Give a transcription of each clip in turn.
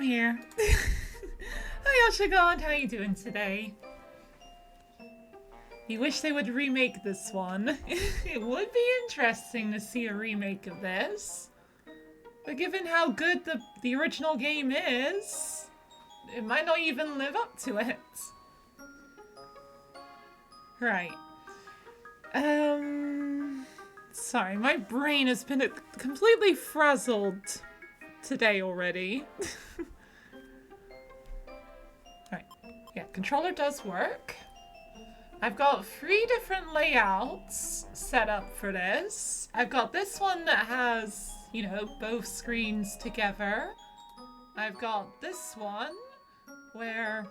here. Hi, Oshigon. How you doing today? You wish they would remake this one. It would be interesting to see a remake of this. But given how good the original game is, it might not even live up to it. Right. Sorry, my brain has been completely frazzled today already. Alright. Yeah, controller does work. I've got 3 different layouts set up for this. I've got this one that has, you know, both screens together. I've got this one where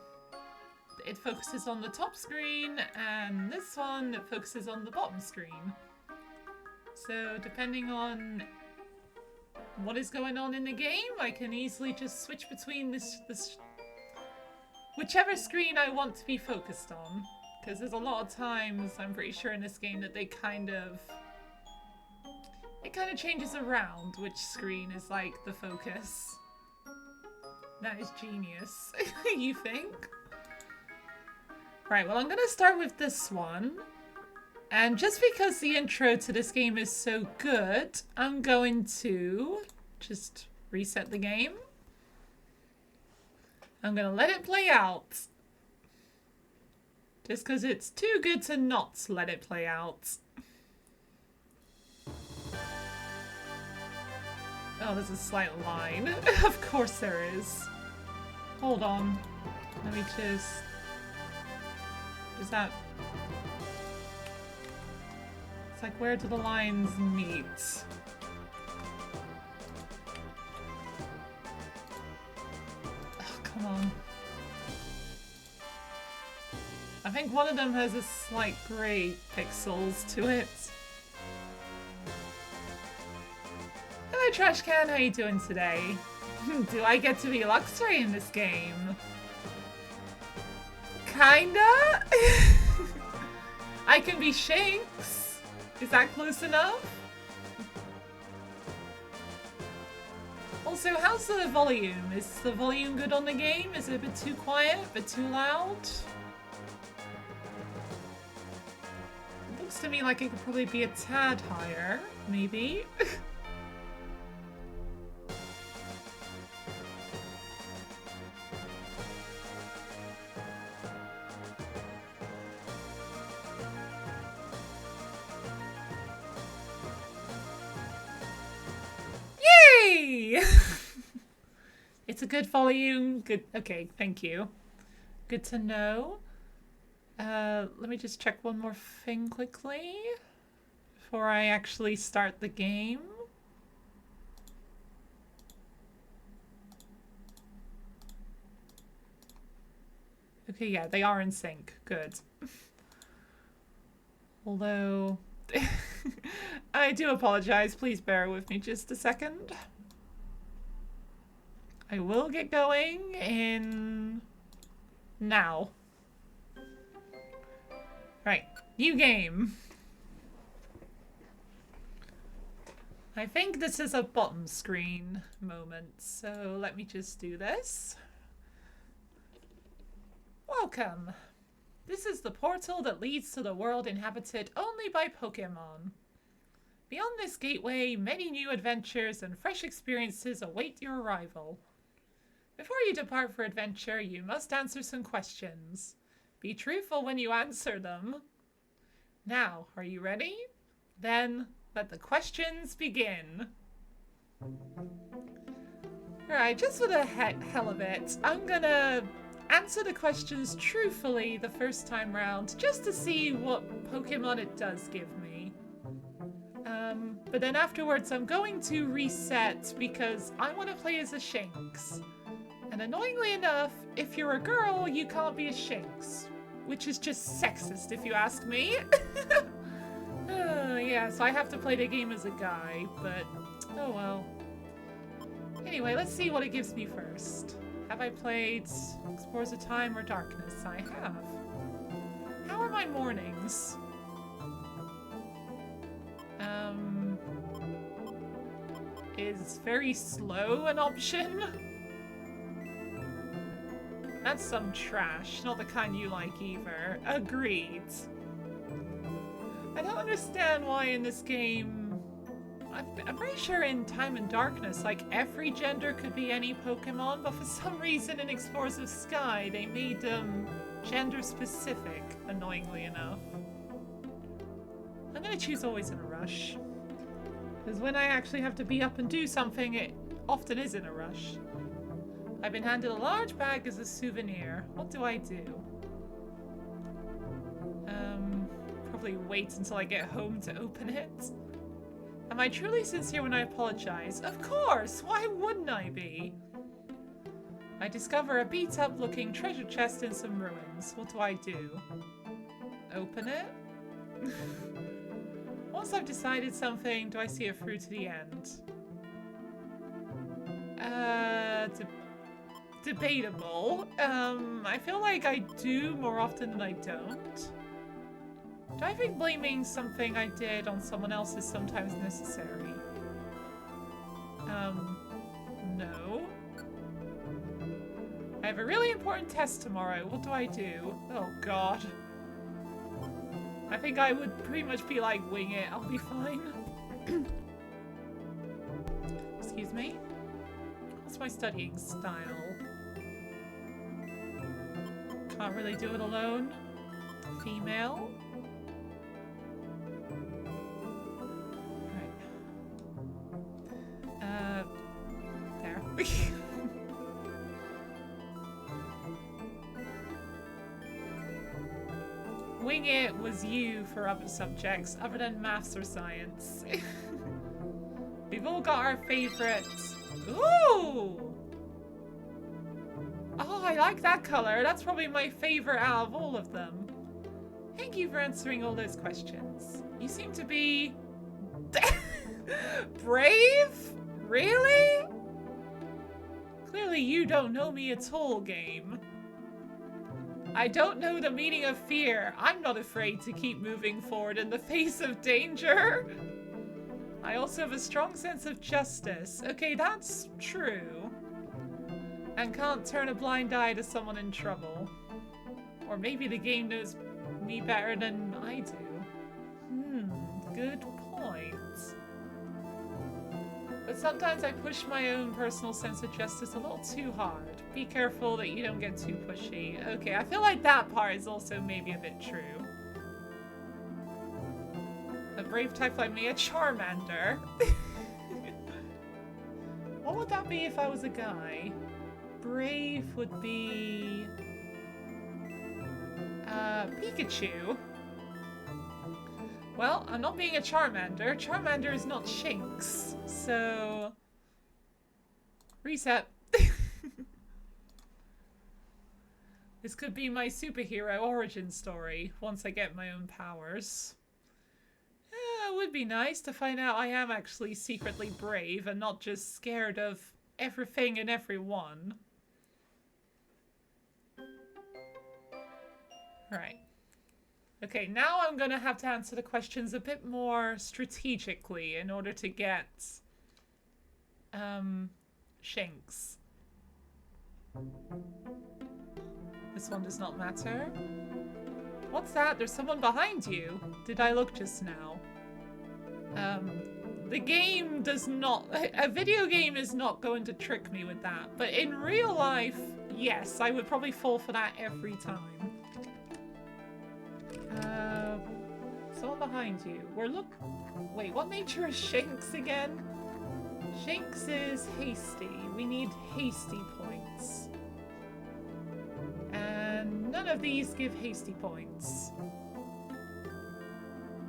it focuses on the top screen, and this one that focuses on the bottom screen. So depending on what is going on in the game, I can easily just switch between this whichever screen I want to be focused on. Because there's a lot of times, I'm pretty sure in this game, that it kind of changes around which screen is like the focus. That is genius, you think? Right, well I'm gonna start with this one. And just because the intro to this game is so good, I'm going to just reset the game. I'm gonna let it play out. Just because it's too good to not let it play out. Oh, there's a slight line. Of course there is. Hold on. Let me just... Is that... It's like, where do the lines meet? Oh, come on. I think one of them has a slight grey pixels to it. Hello Trash Can, how you doing today? Do I get to be Luxray in this game? Kinda? I can be Shanks. Is that close enough? Also, how's the volume? Is the volume good on the game? Is it a bit too quiet? A bit too loud? Looks to me like it could probably be a tad higher, maybe. Yay! It's a good volume. Good. Okay, thank you. Good to know. Let me just check one more thing quickly before I actually start the game. Okay, yeah, they are in sync. Good. Although, I do apologize. Please bear with me just a second. I will get going in now. Right, new game. I think this is a bottom screen moment, so let me just do this. Welcome. This is the portal that leads to the world inhabited only by Pokemon. Beyond this gateway, many new adventures and fresh experiences await your arrival. Before you depart for adventure, you must answer some questions. Be truthful when you answer them. Now, are you ready? Then, let the questions begin. Alright, just for the hell of it, I'm gonna answer the questions truthfully the first time round, just to see what Pokemon it does give me. But then afterwards I'm going to reset because I want to play as a Shinx. And annoyingly enough, if you're a girl, you can't be a Shinx. Which is just sexist if you ask me. Yeah, so I have to play the game as a guy, but oh well. Anyway, let's see what it gives me first. Have I played Explorers of Time or Darkness? I have. How are my mornings? Is very slow an option? That's some trash. Not the kind you like either. Agreed. I don't understand why in this game... I'm pretty sure in Time and Darkness, like, every gender could be any Pokemon, but for some reason in Explorers of Sky, they made them gender-specific, annoyingly enough. I'm gonna choose Always in a Rush. Because when I actually have to be up and do something, it often is in a rush. I've been handed a large bag as a souvenir. What do I do? Probably wait until I get home to open it. Am I truly sincere when I apologize? Of course! Why wouldn't I be? I discover a beat-up looking treasure chest in some ruins. What do I do? Open it? Once I've decided something, do I see it through to the end? Debatable. I feel like I do more often than I don't. Do I think blaming something I did on someone else is sometimes necessary? No. I have a really important test tomorrow. What do I do? Oh god. I think I would pretty much be like, wing it, I'll be fine. Excuse me? What's my studying style? Can't really do it alone. Female? Right. There. Wing it was you for other subjects, other than maths or science. We've all got our favorites. Ooh! Oh, I like that color. That's probably my favorite out of all of them. Thank you for answering all those questions. You seem to be... brave? Really? Clearly you don't know me at all, game. I don't know the meaning of fear. I'm not afraid to keep moving forward in the face of danger. I also have a strong sense of justice. Okay, that's true. And can't turn a blind eye to someone in trouble. Or maybe the game knows me better than I do. Good point. But sometimes I push my own personal sense of justice a little too hard. Be careful that you don't get too pushy. Okay, I feel like that part is also maybe a bit true. A brave type like me, a Charmander. What would that be if I was a guy? Brave would be... Pikachu. Well, I'm not being a Charmander. Charmander is not Shinx, so... Reset. This could be my superhero origin story once I get my own powers. It would be nice to find out I am actually secretly brave and not just scared of everything and everyone. Right. Okay, now I'm gonna have to answer the questions a bit more strategically in order to get Shinx. This one does not matter. What's that? There's someone behind you. Did I look just now? The game does not... A video game is not going to trick me with that. But in real life, yes, I would probably fall for that every time. Someone behind you. Wait, what nature is Shinx again? Shinx is hasty. We need hasty points. And none of these give hasty points.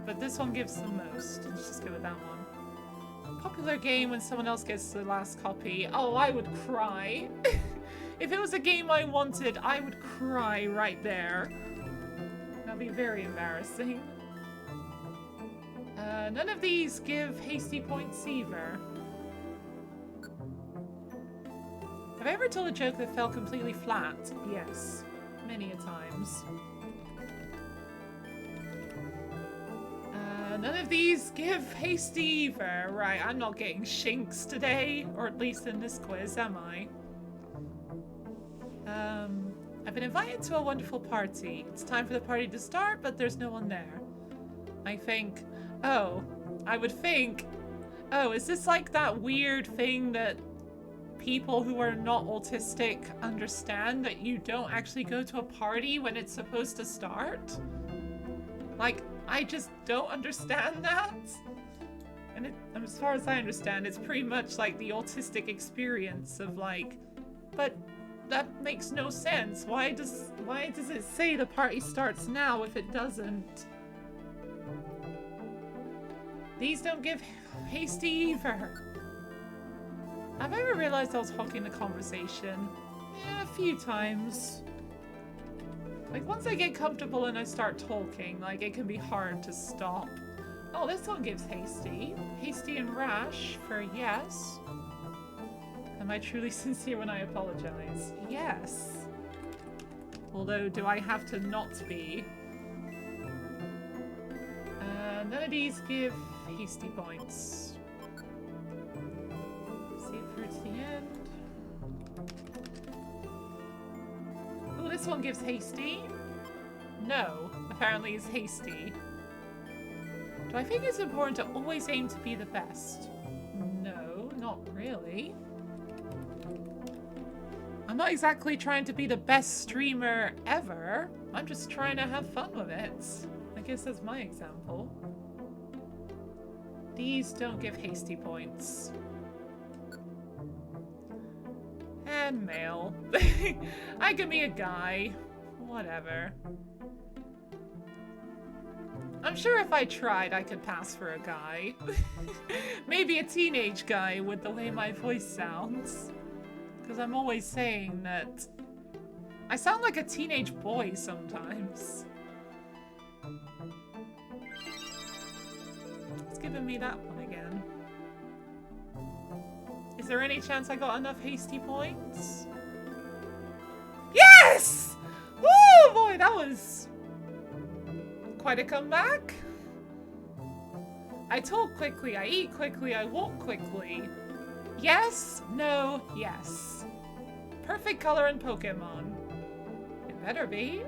But this one gives the most. Let's just go with that one. Popular game when someone else gets the last copy. Oh, I would cry. If it was a game I wanted, I would cry right there. That'd be very embarrassing. None of these give hasty points either. Have I ever told a joke that fell completely flat? Yes. Many a times. None of these give hasty either. Right, I'm not getting Shinx today. Or at least in this quiz, am I? I've been invited to a wonderful party. It's time for the party to start, but there's no one there. I think... Oh, I would think... Oh, is this like that weird thing that people who are not autistic understand, that you don't actually go to a party when it's supposed to start? Like, I just don't understand that. And as far as I understand, it's pretty much like the autistic experience of like, but that makes no sense. Why does it say the party starts now if it doesn't? These don't give hasty either. Have I ever realized I was hogging the conversation? Yeah, a few times. Like, once I get comfortable and I start talking, like, it can be hard to stop. Oh, this one gives hasty. Hasty and rash for yes. Am I truly sincere when I apologize? Yes. Although, do I have to not be? None of these give hasty points. Save through to the end. Oh, this one gives hasty. No, apparently it's hasty. Do I think it's important to always aim to be the best? No, not really. I'm not exactly trying to be the best streamer ever. I'm just trying to have fun with it. I guess that's my example. These don't give hasty points. And male. I could be a guy. Whatever. I'm sure if I tried, I could pass for a guy. Maybe a teenage guy with the way my voice sounds. Because I'm always saying that I sound like a teenage boy sometimes. It's giving me that one again. Is there any chance I got enough hasty points? Yes! Woo, boy, that was quite a comeback. I talk quickly, I eat quickly, I walk quickly. Yes, no, yes. Perfect color in Pokemon. It better be.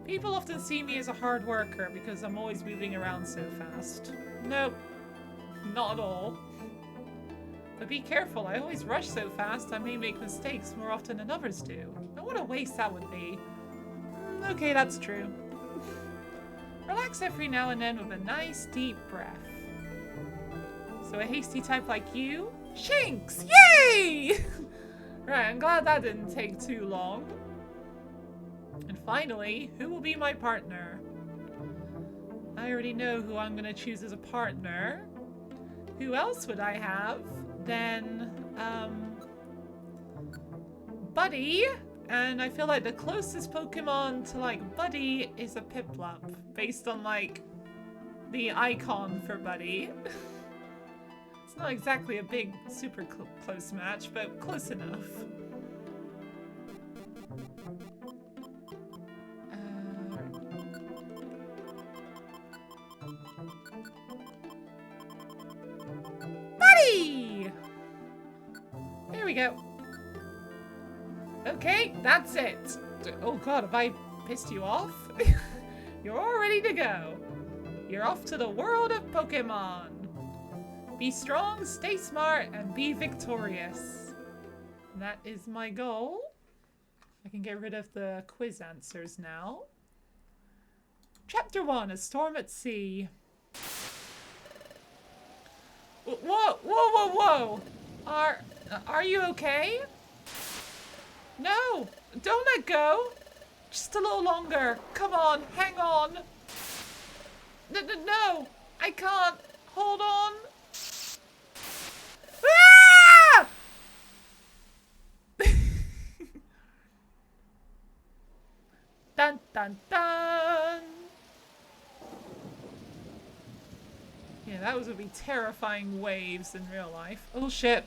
People often see me as a hard worker because I'm always moving around so fast. Nope, not at all. But be careful, I always rush so fast I may make mistakes more often than others do. And what a waste that would be. Okay, that's true. Relax every now and then with a nice deep breath. So a hasty type like you? Shinx! Yay! Right, I'm glad that didn't take too long. And finally, who will be my partner? I already know who I'm gonna choose as a partner. Who else would I have than, Buddy? And I feel like the closest Pokemon to, like, Buddy is a Piplup, based on, like, the icon for Buddy. It's not exactly a big, super close match, but close enough. Buddy! There we go. Okay, that's it. Oh god, have I pissed you off? You're all ready to go. You're off to the world of Pokemon. Be strong, stay smart, and be victorious. That is my goal. I can get rid of the quiz answers now. Chapter 1, A Storm at Sea. Whoa, whoa, whoa, whoa! Are you okay? No! Don't let go! Just a little longer. Come on, hang on. No! I can't. Hold on. Ah! Dun dun dun! Yeah, that would be terrifying waves in real life. Oh shit.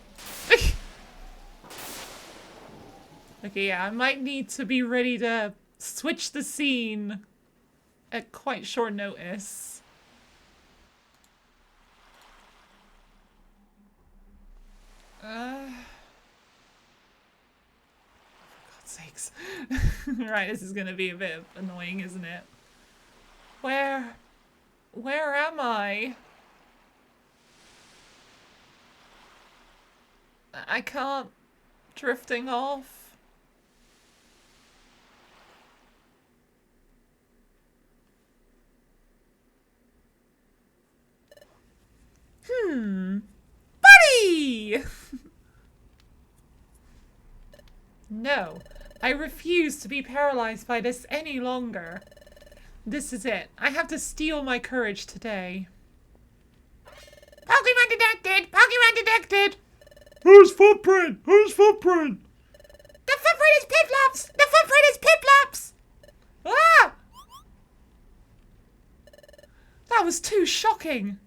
Okay, yeah, I might need to be ready to switch the scene at quite short notice. For God's sakes. Right, this is gonna be a bit annoying, isn't it? Where am I? I can't. Drifting off. Buddy! No, I refuse to be paralyzed by this any longer. This is it. I have to steal my courage today. Pokemon detected! Pokemon detected! Whose footprint? Whose footprint? The footprint is Piplop's! The footprint is Piplop's! Ah! That was too shocking.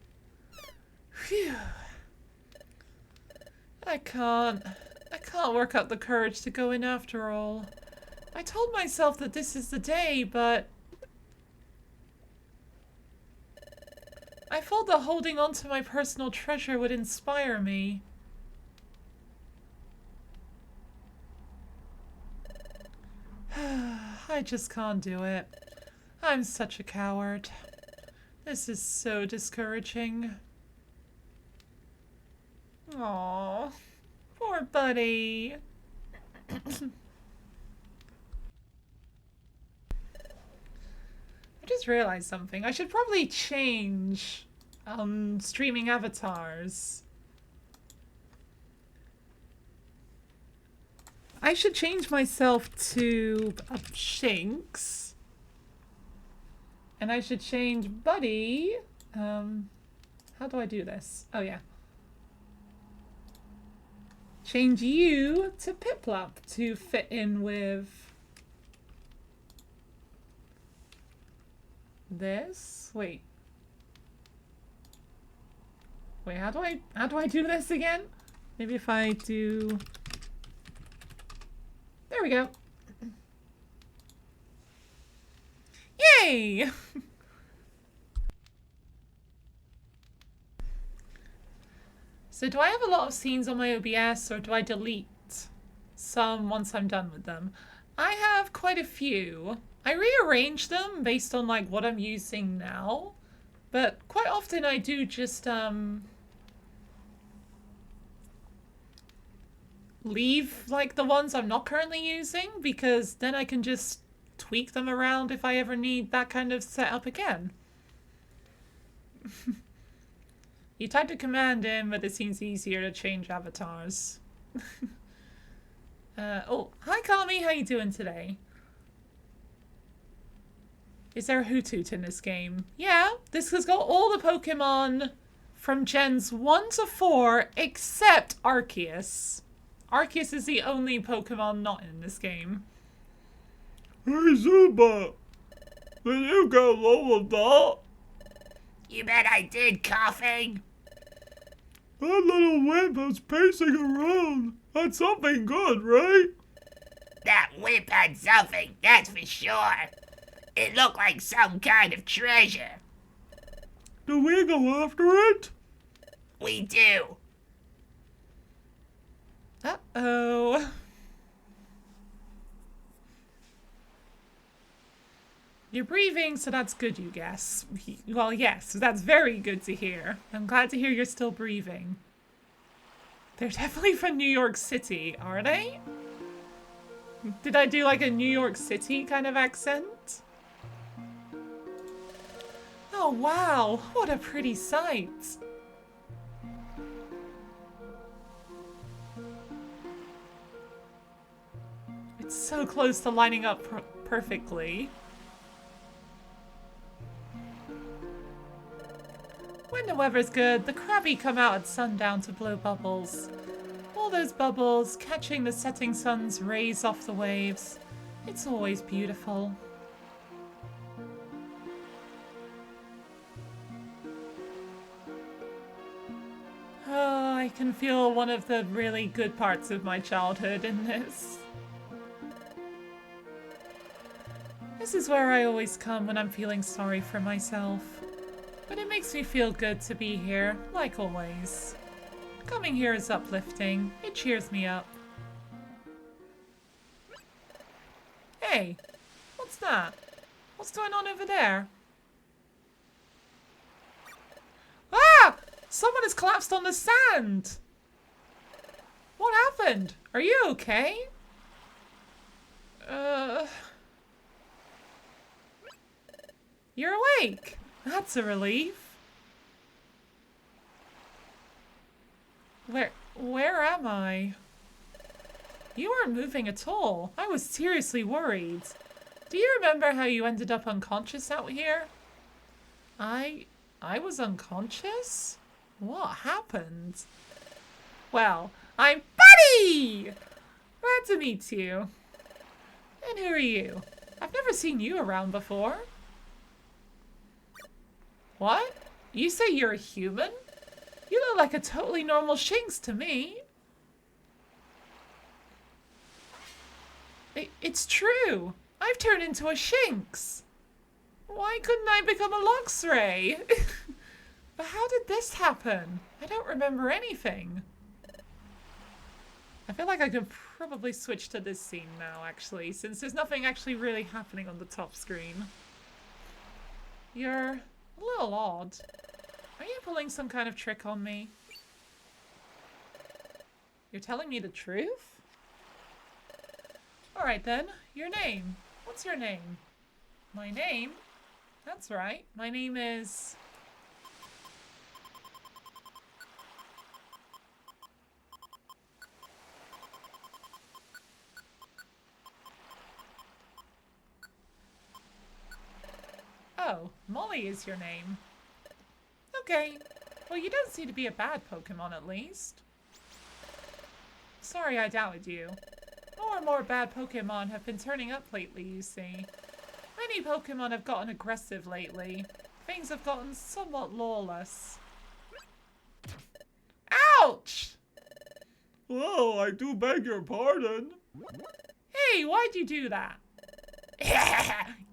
Phew. I can't work up the courage to go in after all. I told myself that this is the day, but I thought that holding on to my personal treasure would inspire me. I just can't do it. I'm such a coward. This is so discouraging. Aww, poor buddy. I just realized something. I should probably change streaming avatars. I should change myself to Shinx. And I should change Buddy. How do I do this? Oh yeah. Change you to Piplup to fit in with this. Wait, how do I do this again? Maybe if I do. There we go. Yay! So do I have a lot of scenes on my OBS, or do I delete some once I'm done with them? I have quite a few. I rearrange them based on like what I'm using now, but quite often I do just leave like the ones I'm not currently using, because then I can just tweak them around if I ever need that kind of setup again. You typed a command in, but it seems easier to change avatars. Oh, hi Kami, how you doing today? Is there a Hoothoot in this game? Yeah, this has got all the Pokemon from Gens 1 to 4, except Arceus. Arceus is the only Pokemon not in this game. Hey Zubat, did you get leveled up? You bet I did, coughing. That little wimp was pacing around. That's something good, right? That whip had something, that's for sure. It looked like some kind of treasure. Do we go after it? We do. Uh-oh. You're breathing, so that's good, you guess. Well, yes, that's very good to hear. I'm glad to hear you're still breathing. They're definitely from New York City, are they? Did I do like a New York City kind of accent? Oh wow, what a pretty sight. It's so close to lining up perfectly. When the weather's good, the Krabby come out at sundown to blow bubbles. All those bubbles catching the setting sun's rays off the waves. It's always beautiful. Oh, I can feel one of the really good parts of my childhood in this. This is where I always come when I'm feeling sorry for myself. But it makes me feel good to be here, like always. Coming here is uplifting. It cheers me up. Hey, what's that? What's going on over there? Ah! Someone has collapsed on the sand! What happened? Are you okay? You're awake. That's a relief. Where am I? You aren't moving at all. I was seriously worried. Do you remember how you ended up unconscious out here? I was unconscious? What happened? Well, I'm Buddy! Glad to meet you. And who are you? I've never seen you around before. What? You say you're a human? You look like a totally normal Shinx to me. It's true. I've turned into a Shinx. Why couldn't I become a Luxray? But how did this happen? I don't remember anything. I feel like I could probably switch to this scene now, actually, since there's nothing actually really happening on the top screen. You're a little odd. Are you pulling some kind of trick on me? You're telling me the truth? Alright then, your name. What's your name? My name? That's right. My name is... Oh, Molly is your name. Okay. Well, you don't seem to be a bad Pokemon, at least. Sorry I doubted you. More and more bad Pokemon have been turning up lately, you see. Many Pokemon have gotten aggressive lately. Things have gotten somewhat lawless. Ouch! Oh, I do beg your pardon. Hey, why'd you do that?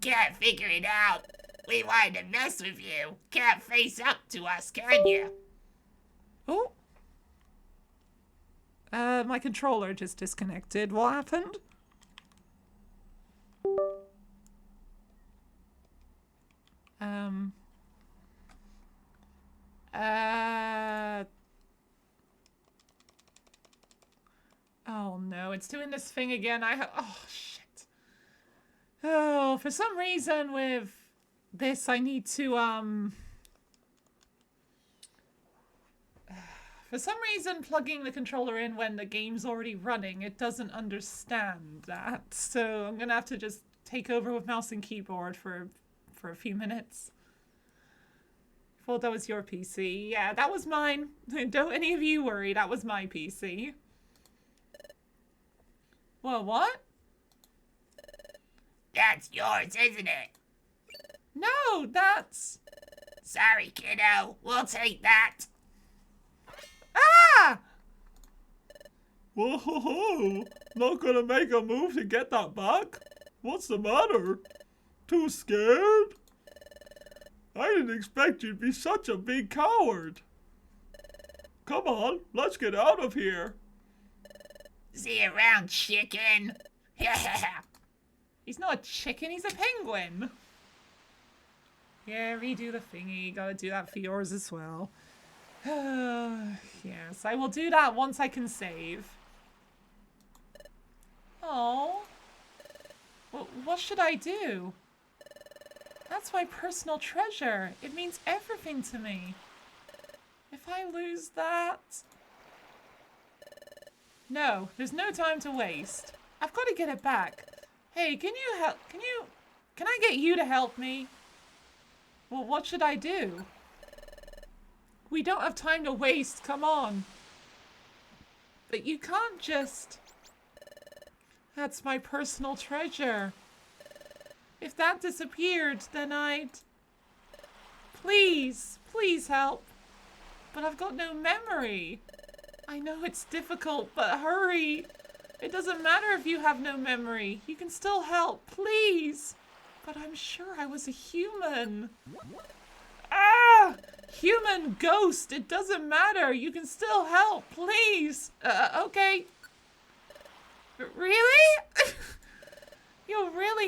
Can't figure it out. We wanted to mess with you. Can't face up to us, can you? Oh. My controller just disconnected. What happened? Oh no, it's doing this thing again. Oh, shit. Oh, for some reason with this, I need to, for some reason, plugging the controller in when the game's already running, it doesn't understand that. So I'm gonna have to just take over with mouse and keyboard for a few minutes. Thought that was your PC. Yeah, that was mine. Don't any of you worry, that was my PC. Well, what? That's yours, isn't it? No, that's... Sorry, kiddo. We'll take that. Ah! Whoa, not gonna make a move to get that back? What's the matter? Too scared? I didn't expect you'd be such a big coward. Come on, let's get out of here. See you around, chicken. He's not a chicken, he's a penguin. Yeah, redo the thingy. Gotta do that for yours as well. Yes, I will do that once I can save. Oh. What should I do? That's my personal treasure. It means everything to me. If I lose that... No, there's no time to waste. I've got to get it back. Hey, can you help? Can I get you to help me? Well, what should I do? We don't have time to waste, come on. But you can't just... That's my personal treasure. If that disappeared, then I'd... Please, please help. But I've got no memory. I know it's difficult, but hurry. It doesn't matter if you have no memory. You can still help, please. But I'm sure I was a human. Ah! Human ghost, it doesn't matter. You can still help, please. Okay. Really? You'll really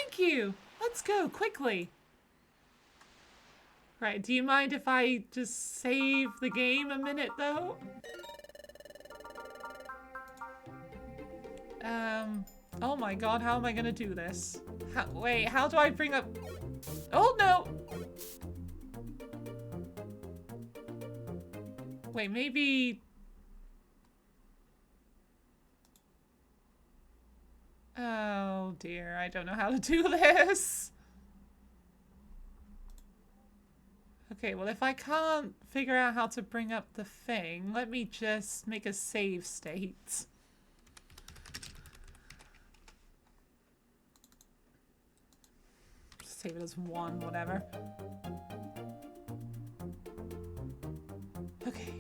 thank you. Let's go quickly. Right, do you mind if I just save the game a minute though? Oh my god, how am I gonna do this? Wait, how do I bring up... Oh no! Wait, maybe... Oh dear, I don't know how to do this. Okay, well if I can't figure out how to bring up the thing, let me just make a save state. Save it as 1, whatever. Okay.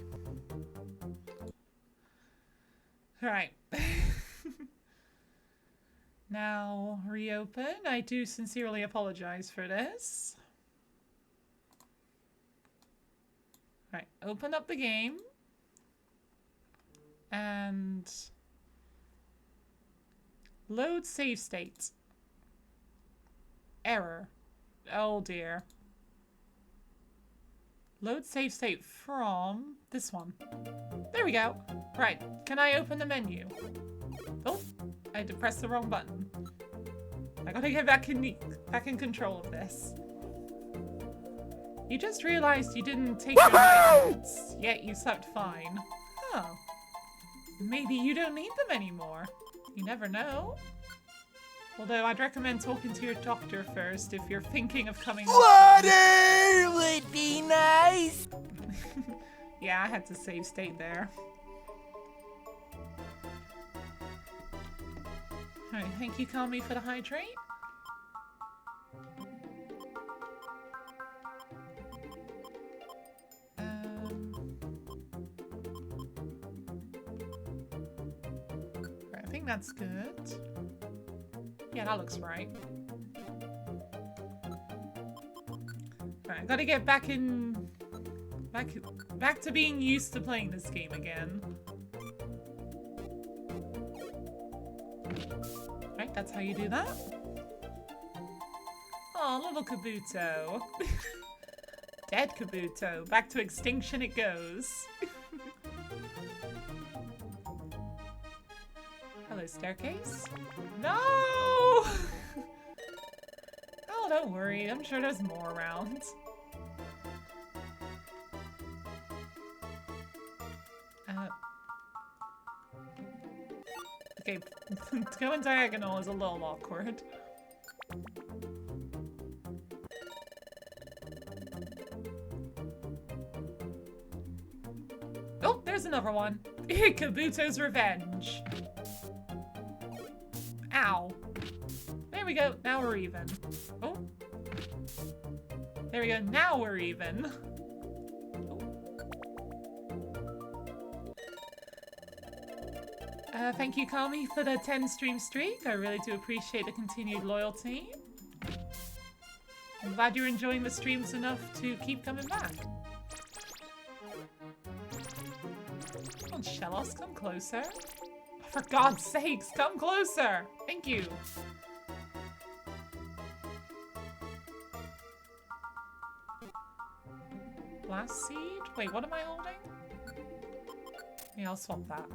Alright. Now, reopen. I do sincerely apologize for this. Alright, open up the game. And... load save state. Error. Oh dear. Load save state from this one. There we go. Right, can I open the menu? Oh, I had to press the wrong button. I gotta get back in control of this. You just realized you didn't take your vitamins, yet you slept fine. Oh. Maybe you don't need them anymore. You never know. Although I'd recommend talking to your doctor first if you're thinking of coming off them. Water would be nice. Yeah, I had to save state there. Alright, thank you, Kami, for the hydrate. Right, I think that's good. Yeah, that looks right. Alright, I gotta get back to being used to playing this game again. Right, that's how you do that. Oh, little Kabuto. Dead Kabuto. Back to extinction it goes. Hello, staircase. No! Oh, don't worry. I'm sure there's more around. Okay, going diagonal is a little awkward. Oh, there's another one. Kabuto's Revenge. Ow. There we go. Now we're even. Oh. There we go. Now we're even. Thank you, Kami, for the 10 stream streak. I really do appreciate the continued loyalty. I'm glad you're enjoying the streams enough to keep coming back. Come on, Shellos, come closer. For God's sakes, come closer! Thank you. Blast seed? Wait, what am I holding? Yeah, I'll swap that.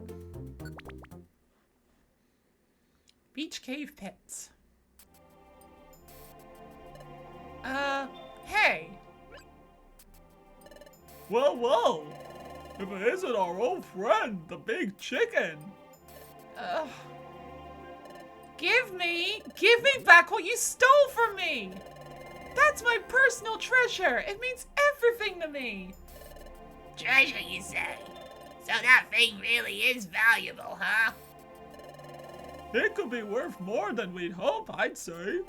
Beach cave pits. Hey! Well, well. If it isn't our old friend, the big chicken. Give me back what you stole from me! That's my personal treasure! It means everything to me! Treasure, you say? So that thing really is valuable, huh? It could be worth more than we'd hope, I'd say.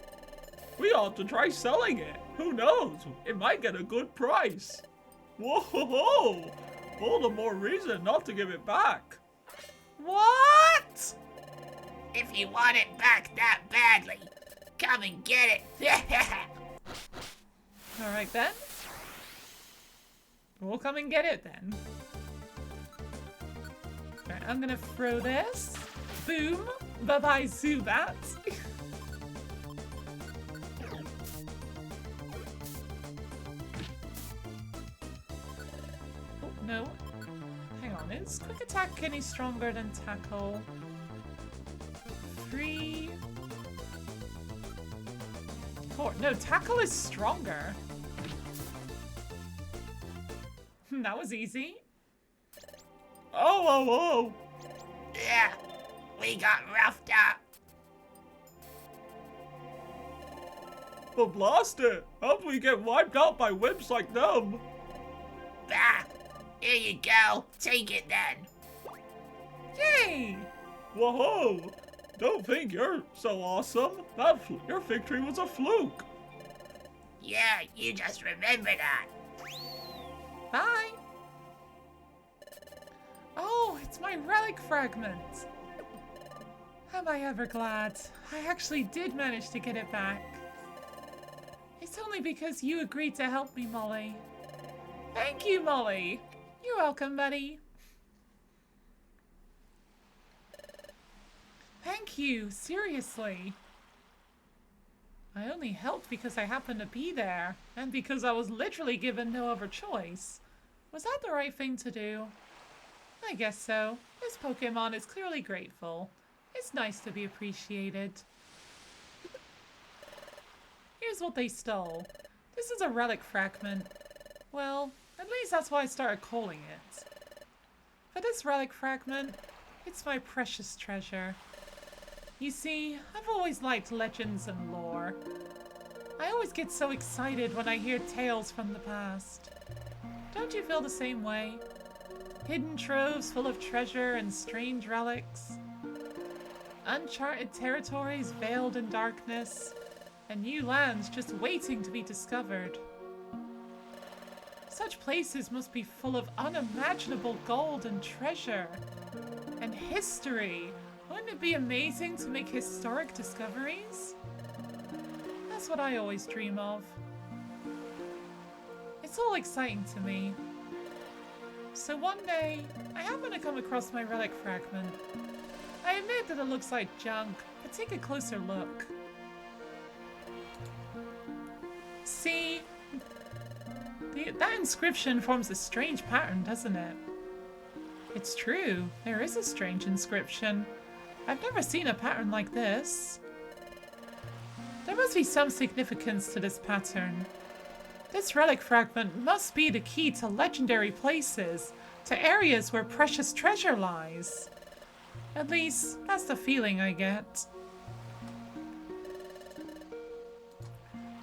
We ought to try selling it. Who knows? It might get a good price. Whoa! All the more reason not to give it back. What? If you want it back that badly, come and get it. Alright then. We'll come and get it then. Alright, I'm gonna throw this. Boom. Bye-bye, Zubat. No. Hang on, is quick attack any stronger than tackle? 3... 4. No, tackle is stronger. That was easy. Oh. Yeah, we got roughed up. But blast it! How'd we get wiped out by wimps like them? Bah! Here you go. Take it then. Yay! Whoa! Don't think you're so awesome. Your victory was a fluke. Yeah, you just remember that. Bye! Oh, it's my relic fragment! Am I ever glad? I actually did manage to get it back. It's only because you agreed to help me, Molly. Thank you, Molly! You're welcome, buddy. Thank you, seriously. I only helped because I happened to be there, and because I was literally given no other choice. Was that the right thing to do? I guess so. This Pokemon is clearly grateful. It's nice to be appreciated. Here's what they stole. This is a relic fragment. Well, at least that's why I started calling it. For this relic fragment, it's my precious treasure. You see, I've always liked legends and lore. I always get so excited when I hear tales from the past. Don't you feel the same way? Hidden troves full of treasure and strange relics. Uncharted territories veiled in darkness. And new lands just waiting to be discovered. Such places must be full of unimaginable gold and treasure. And history. Wouldn't it be amazing to make historic discoveries? That's what I always dream of. It's all exciting to me. So one day, I happen to come across my relic fragment. I admit that it looks like junk, but take a closer look. See? That inscription forms a strange pattern, doesn't it? It's true, there is a strange inscription. I've never seen a pattern like this. There must be some significance to this pattern. This relic fragment must be the key to legendary places, to areas where precious treasure lies. At least, that's the feeling I get.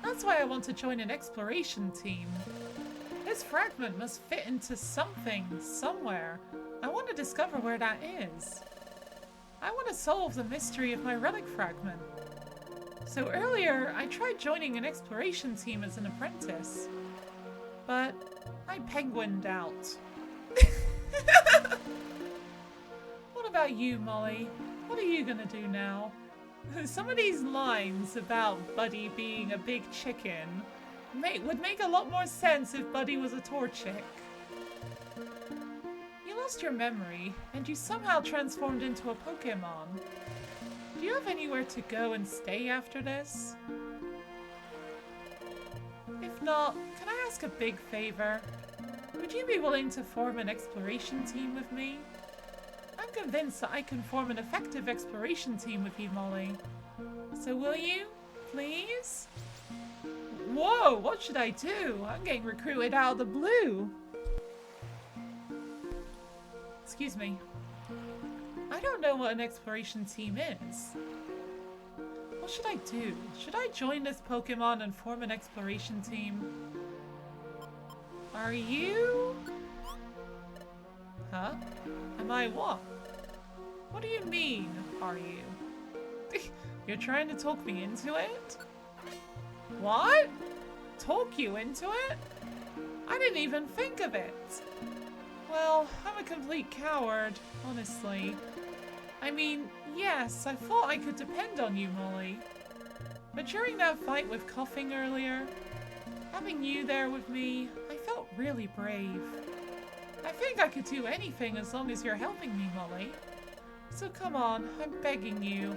That's why I want to join an exploration team. This fragment must fit into something, somewhere. I want to discover where that is. I want to solve the mystery of my relic fragment. So earlier, I tried joining an exploration team as an apprentice. But I penguined out. What about you, Molly? What are you gonna do now? Some of these lines about Buddy being a big chicken would make a lot more sense if Buddy was a Torchic. You lost your memory, and you somehow transformed into a Pokemon. Do you have anywhere to go and stay after this? If not, can I ask a big favor? Would you be willing to form an exploration team with me? I'm convinced that I can form an effective exploration team with you, Molly. So will you? Please? Whoa, what should I do? I'm getting recruited out of the blue. Excuse me. I don't know what an exploration team is. What should I do? Should I join this Pokemon and form an exploration team? Are you? Huh? Am I what? What do you mean, are you? You're trying to talk me into it? What? Talk you into it? I didn't even think of it. Well, I'm a complete coward, honestly. I mean, yes, I thought I could depend on you, Molly. But during that fight with Coughing earlier, having you there with me, I felt really brave. I think I could do anything as long as you're helping me, Molly. So come on, I'm begging you.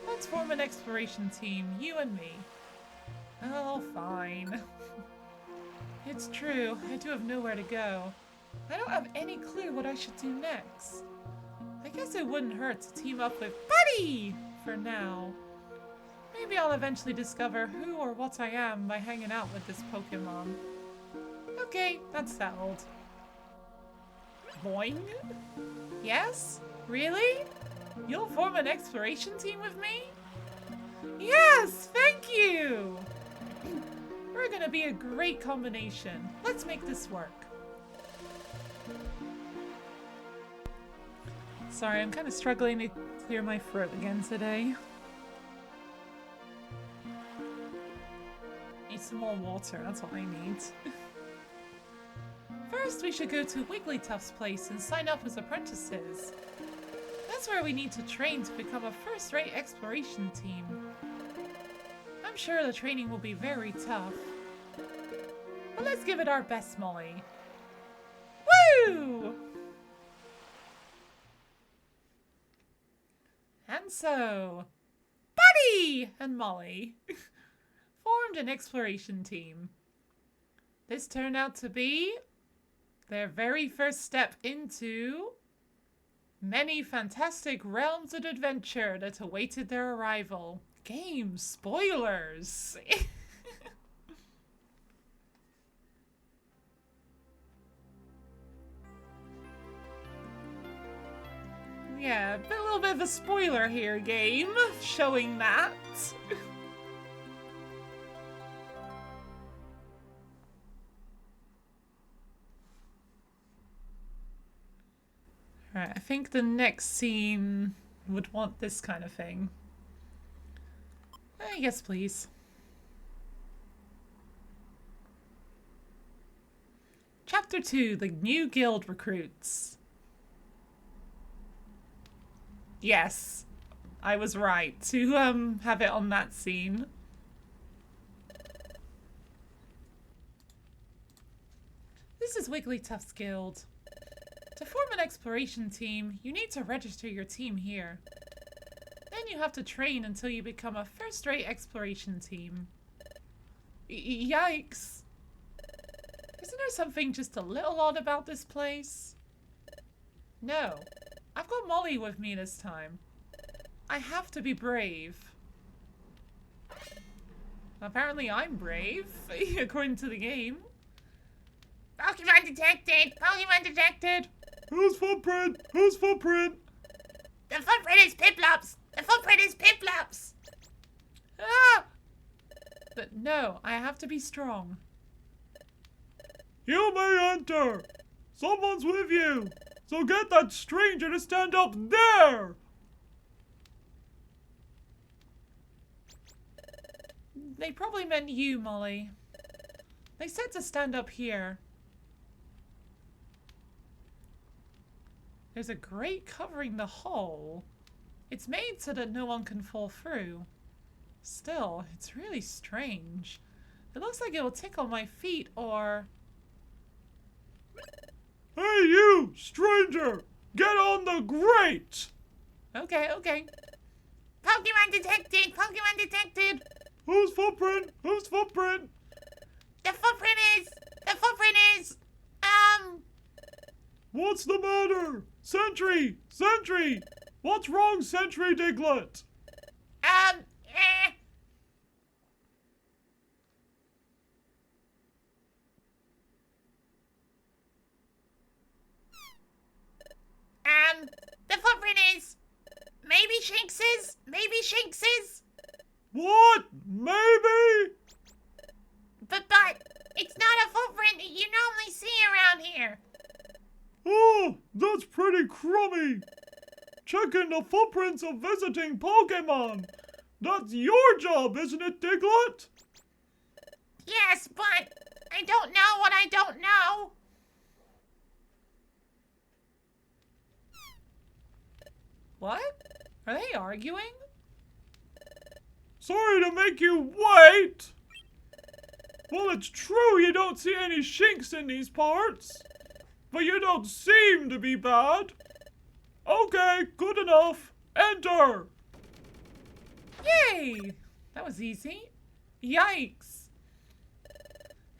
Let's form an exploration team, you and me. Oh, fine. It's true, I do have nowhere to go. I don't have any clue what I should do next. I guess it wouldn't hurt to team up with Buddy for now. Maybe I'll eventually discover who or what I am by hanging out with this Pokemon. Okay, that's settled. Boing? Yes? Really? You'll form an exploration team with me? Yes, thank you! We're gonna be a great combination. Let's make this work. Sorry, I'm kind of struggling to clear my throat again today. Need some more water, that's what I need. First, we should go to Wigglytuff's place and sign up as apprentices. That's where we need to train to become a first-rate exploration team. I'm sure the training will be very tough. But let's give it our best, Molly. Woo! And so, Buddy and Molly formed an exploration team. This turned out to be their very first step into many fantastic realms of adventure that awaited their arrival. Game spoilers! Yeah, a little bit of a spoiler here, game, showing that. Alright, I think the next scene would want this kind of thing. Yes, please. Chapter 2, the new guild recruits. Yes, I was right to have it on that scene. This is Wigglytuff's guild. To form an exploration team, you need to register your team here. Then you have to train until you become a first-rate exploration team. Yikes. Isn't there something just a little odd about this place? No. I've got Molly with me this time. I have to be brave. Apparently I'm brave, according to the game. Pokemon detected! Pokemon detected! Whose footprint? Whose footprint? The footprint is Piplups! The footprint is Piplups! Ah! But no, I have to be strong. You may enter! Someone's with you! So get that stranger to stand up there! They probably meant you, Molly. They said to stand up here. There's a grate covering the hole. It's made so that no one can fall through. Still, it's really strange. It looks like it will tickle my feet or... Hey you, stranger! Get on the grate! Okay, okay. Pokemon detected! Pokemon detected! Whose footprint? Whose footprint? The footprint is... What's the matter? Sentry! Sentry! What's wrong, Sentry Diglett? The footprint is... Maybe Shinx's? Maybe Shinx's? What? Maybe? But, it's not a footprint that you normally see around here. Oh, that's pretty crummy. Checking the footprints of visiting Pokemon. That's your job, isn't it, Diglett? Yes, but I don't know what I don't know. What? Are they arguing? Sorry to make you wait. Well, it's true you don't see any Shinx in these parts. But you don't seem to be bad. Okay, good enough. Enter. Yay! That was easy. Yikes.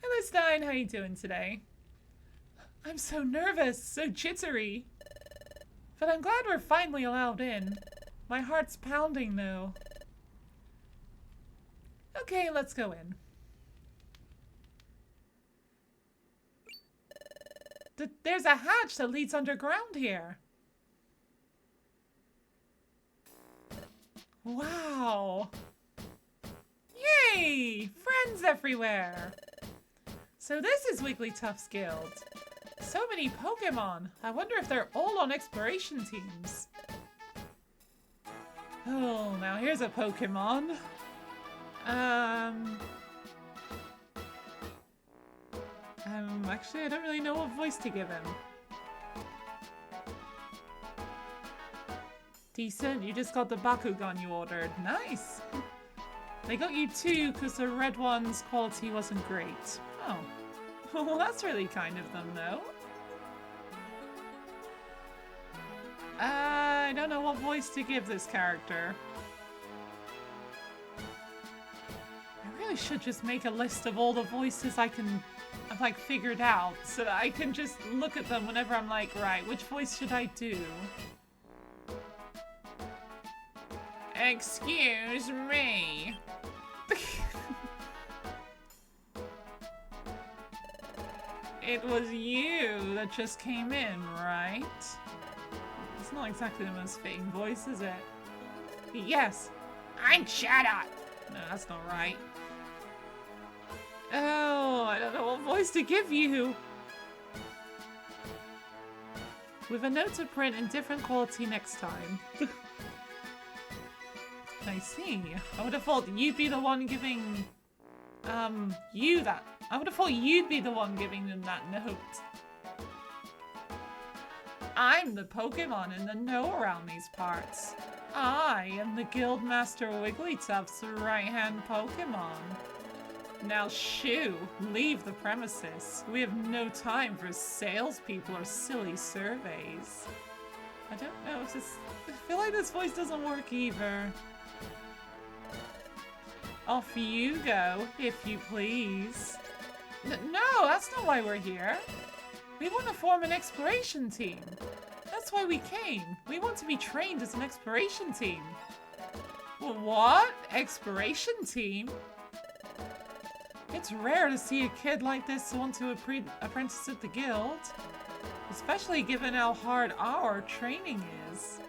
Hello, Stein. How you doing today? I'm so nervous, so jittery. But I'm glad we're finally allowed in. My heart's pounding though. Okay, let's go in. There's a hatch that leads underground here. Wow. Yay! Friends everywhere. So this is Wigglytuff's guild. So many Pokemon. I wonder if they're all on exploration teams. Oh, now here's a Pokemon. Actually, I don't really know what voice to give him. Decent, you just got the Bakugan you ordered. Nice! They got you two because the red one's quality wasn't great. Oh. Well, that's really kind of them, though. I don't know what voice to give this character. I really should just make a list of all the voices I've like figured out so that I can just look at them whenever I'm like, right, which voice should I do? Excuse me. It was you that just came in, right? It's not exactly the most fitting voice, is it? Yes. I'm shut up. No, that's not right. Oh, I don't know what voice to give you. With a note to print in different quality next time. I see. I would have thought you'd be the one giving, you that. I would have thought you'd be the one giving them that note. I'm the Pokemon in the know around these parts. I am the Guildmaster Wigglytuff's right-hand Pokemon. Now shoo, leave the premises. We have no time for salespeople or silly surveys. I don't know if this... I feel like this voice doesn't work either. Off you go, if you please. No, that's not why we're here. We want to form an exploration team. That's why we came. We want to be trained as an exploration team. What? Exploration team? It's rare to see a kid like this want to apprentice at the guild. Especially given how hard our training is.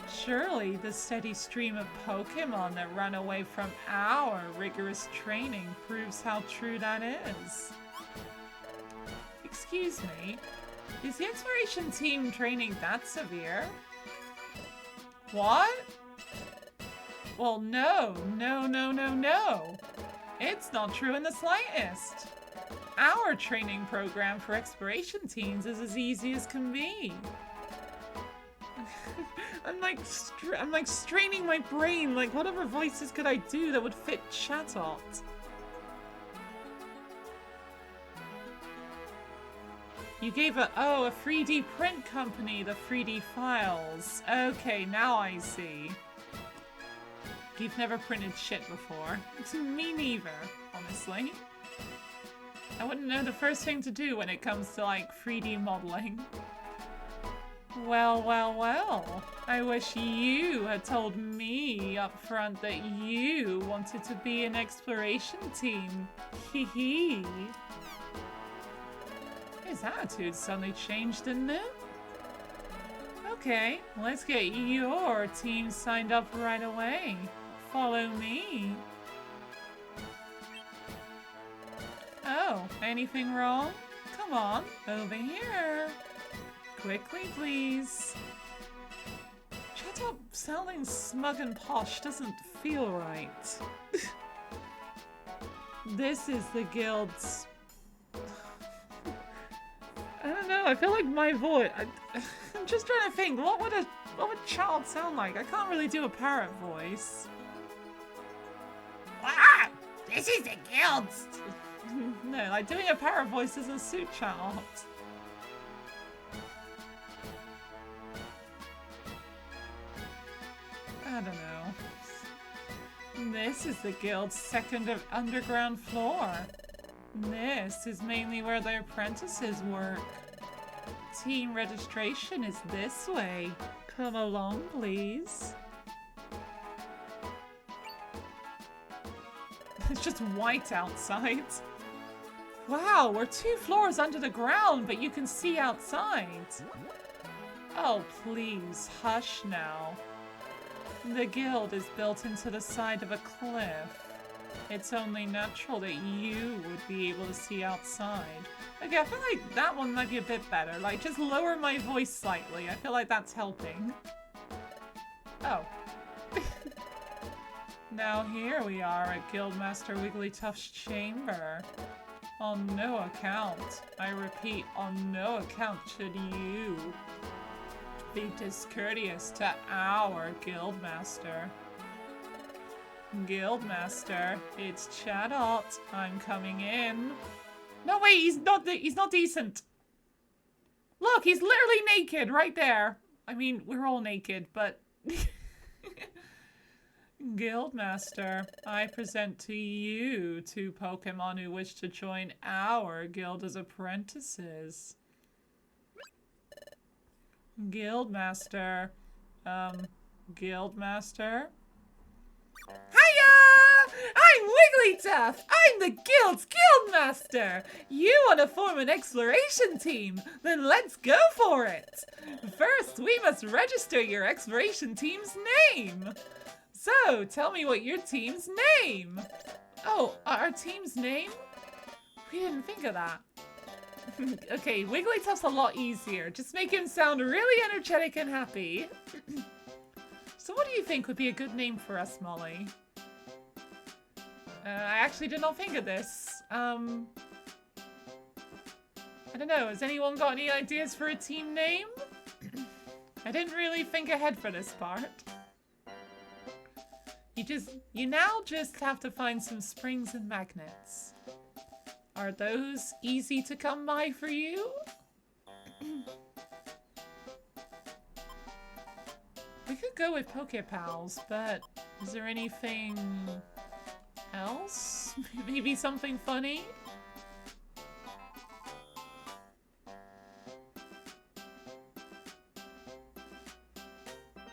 Surely the steady stream of Pokemon that run away from our rigorous training proves how true that is. Excuse me, is the exploration team training that severe? What? Well, no. It's not true in the slightest. Our training program for exploration teams is as easy as can be. I'm like straining my brain, like whatever voices could I do that would fit Chatot? You gave a 3D print company the 3D files. Okay, now I see. You've never printed shit before. Me neither, honestly. I wouldn't know the first thing to do when it comes to like 3D modeling. Well. I wish you had told me up front that you wanted to be an exploration team. Hee. His attitude suddenly changed, didn't it? Okay, let's get your team signed up right away. Follow me. Oh, anything wrong? Come on, over here. Quickly, please. Shut up, sounding smug and posh doesn't feel right. This is the guild's... I don't know, I feel like my voice... I'm just trying to think, what would child sound like? I can't really do a parrot voice. Ah! This is the guild's... No, like doing a parrot voice doesn't suit child. I don't know. This is the guild's second underground floor. This is mainly where the apprentices work. Team registration is this way. Come along, please. It's just white outside. Wow, we're 2 floors under the ground, but you can see outside. Oh, please, hush now. The guild is built into the side of a cliff. It's only natural that you would be able to see outside. Okay, I feel like that one might be a bit better. Like, just lower my voice slightly. I feel like that's helping. Oh. Now here we are at Guildmaster Wigglytuff's chamber. On no account, I repeat, on no account should you be discourteous to our Guildmaster. Guildmaster, it's Chadot. I'm coming in. No, wait, he's not decent. Look, he's literally naked right there. I mean, we're all naked, but... Guildmaster, I present to you 2 Pokemon who wish to join our guild as apprentices. Guildmaster. Guildmaster? Hiya! I'm Wigglytuff! I'm the guild's Guildmaster! You want to form an exploration team? Then let's go for it! First, we must register your exploration team's name! So, tell me what your team's name. Oh, our team's name? We didn't think of that. Okay, Wigglytuff's a lot easier. Just make him sound really energetic and happy. So what do you think would be a good name for us, Molly? I actually did not think of this. I don't know, has anyone got any ideas for a team name? I didn't really think ahead for this part. You now just have to find some springs and magnets. Are those easy to come by for you? We could go with Pokepals, but is there anything else? Maybe something funny?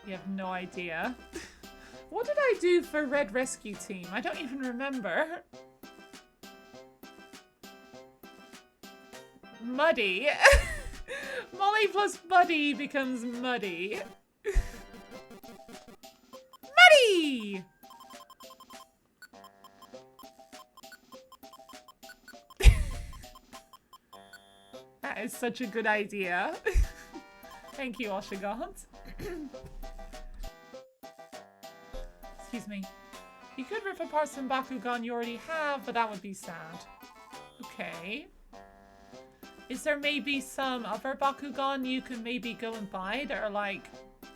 You have no idea. What did I do for Red Rescue Team? I don't even remember. Muddy. Molly plus Buddy becomes Muddy. Muddy! That is such a good idea. Thank you, Oshigot. Excuse me. You could rip apart some Bakugan you already have, but that would be sad. Okay. Is there maybe some other Bakugan you can maybe go and buy that are like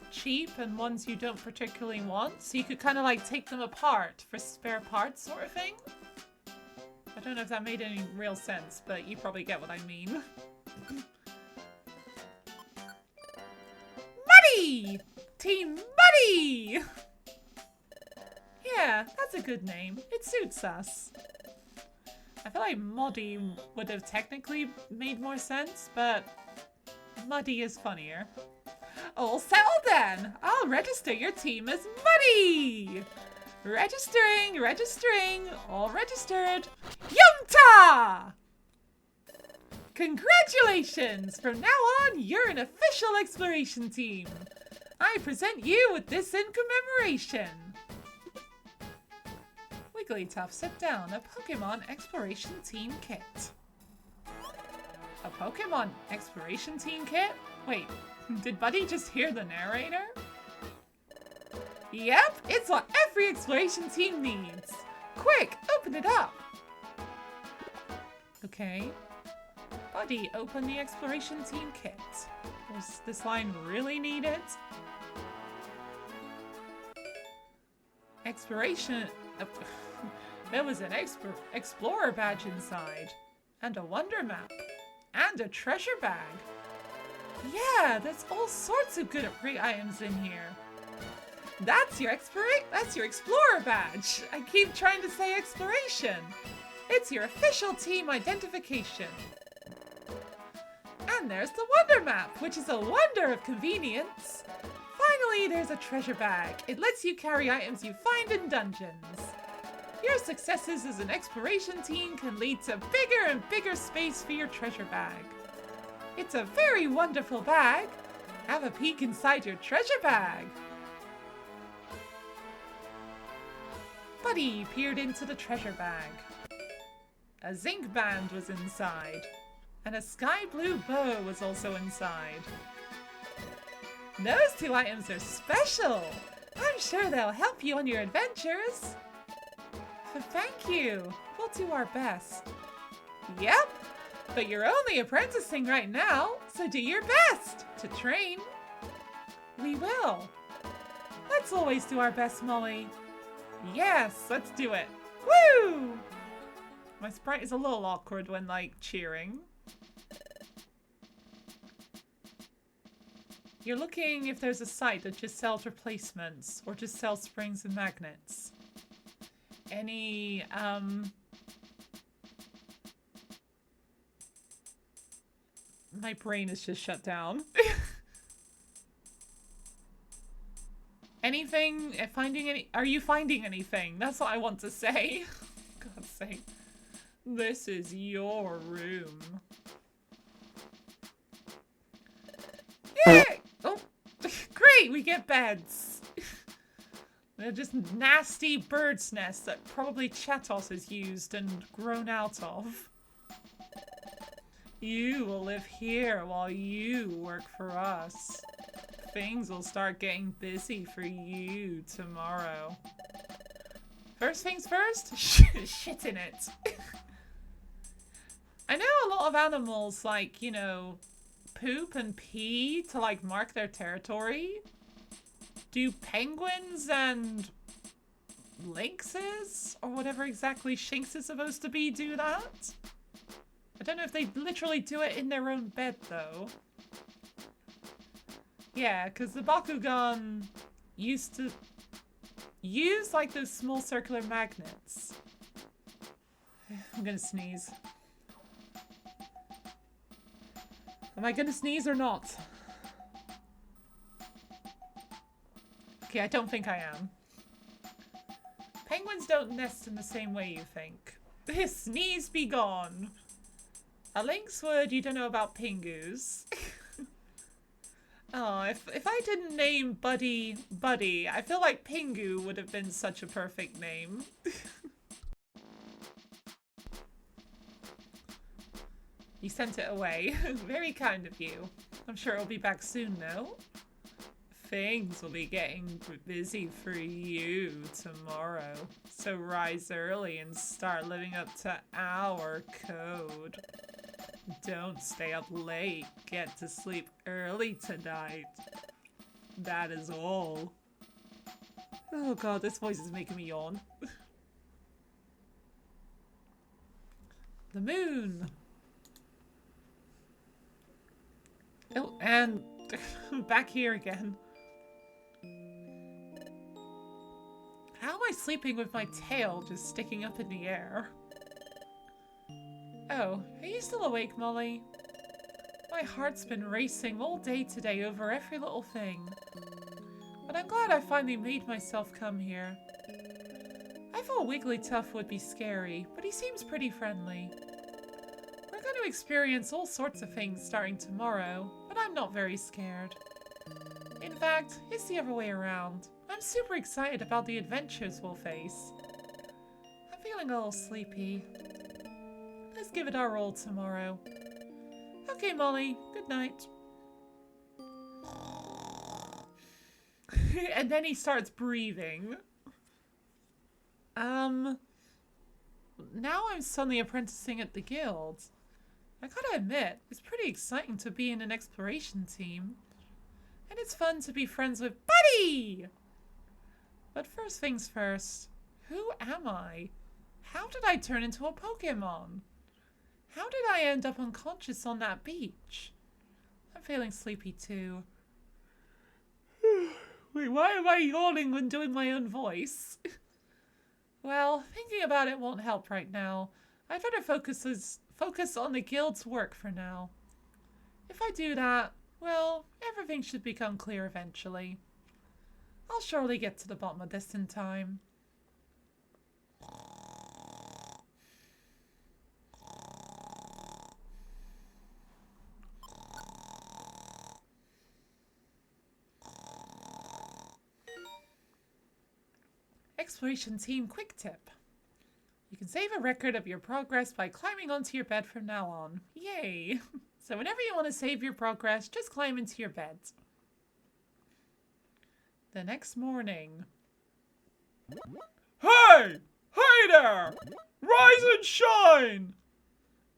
cheap and ones you don't particularly want? So you could kind of like take them apart for spare parts sort of thing? I don't know if that made any real sense, but you probably get what I mean. Muddy! Team Muddy! Yeah, that's a good name. It suits us. I feel like Muddy would have technically made more sense, but Muddy is funnier. All settled then! I'll register your team as Muddy! Registering, all registered. Yumta! Congratulations! From now on, you're an official exploration team. I present you with this in commemoration. Wigglytuff, sit down. A Pokemon Exploration Team Kit. A Pokemon Exploration Team Kit? Wait, did Buddy just hear the narrator? Yep, it's what every exploration team needs. Quick, open it up. Okay. Buddy, open the Exploration Team Kit. Does this line really need it? Exploration... There was an explorer badge inside. And a wonder map. And a treasure bag. Yeah, there's all sorts of good free items in here. That's your explorer badge. I keep trying to say exploration. It's your official team identification. And there's the Wonder Map, which is a wonder of convenience. Finally, there's a treasure bag. It lets you carry items you find in dungeons. Your successes as an exploration team can lead to bigger and bigger space for your treasure bag. It's a very wonderful bag. Have a peek inside your treasure bag. Buddy peered into the treasure bag. A zinc band was inside, and a sky blue bow was also inside. Those two items are special. I'm sure they'll help you on your adventures. Thank you. We'll do our best. Yep, but you're only apprenticing right now, so do your best to train. We will. Let's always do our best, Molly. Yes, let's do it. Woo! My sprite is a little awkward when, like, cheering. You're looking if there's a site that just sells replacements or just sells springs and magnets. Any, my brain is just shut down. Anything? Are you finding anything? That's what I want to say. God's sake. This is your room. Yay! Oh, great, we get beds. They're just nasty bird's nests that probably Chatos has used and grown out of. You will live here while you work for us. Things will start getting busy for you tomorrow. First things first, shit in it. I know a lot of animals, like, you know, poop and pee to, like, mark their territory. Do penguins and lynxes, or whatever exactly Shinx is supposed to be, do that? I don't know if they literally do it in their own bed, though. Yeah, because the Bakugan used to use, like, those small circular magnets. I'm gonna sneeze. Am I gonna sneeze or not? Okay, I don't think I am. Penguins don't nest in the same way you think. Sneeze be gone. A lynx would, you don't know about pingus. Oh, if I didn't name Buddy Buddy, I feel like Pingu would have been such a perfect name. You sent it away. Very kind of you. I'm sure it'll be back soon, though. Things will be getting busy for you tomorrow. So rise early and start living up to our code. Don't stay up late. Get to sleep early tonight. That is all. Oh god, this voice is making me yawn. The moon. Oh, and back here again. How am I sleeping with my tail just sticking up in the air? Oh, are you still awake, Molly? My heart's been racing all day today over every little thing. But I'm glad I finally made myself come here. I thought Wigglytuff would be scary, but he seems pretty friendly. We're going to experience all sorts of things starting tomorrow, but I'm not very scared. In fact, it's the other way around. I'm super excited about the adventures we'll face. I'm feeling a little sleepy. Let's give it our all tomorrow. Okay, Molly. Good night. And then he starts breathing. Now I'm suddenly apprenticing at the guild. I gotta admit, it's pretty exciting to be in an exploration team. And it's fun to be friends with Buddy! But first things first, who am I? How did I turn into a Pokemon? How did I end up unconscious on that beach? I'm feeling sleepy too. Wait, why am I yawning when doing my own voice? Well, thinking about it won't help right now. I'd better focus on the guild's work for now. If I do that, well, everything should become clear eventually. I'll surely get to the bottom of this in time. Exploration Team Quick Tip. You can save a record of your progress by climbing onto your bed from now on. Yay! So whenever you want to save your progress, just climb into your bed. The next morning. Hey! Hey there! Rise and shine!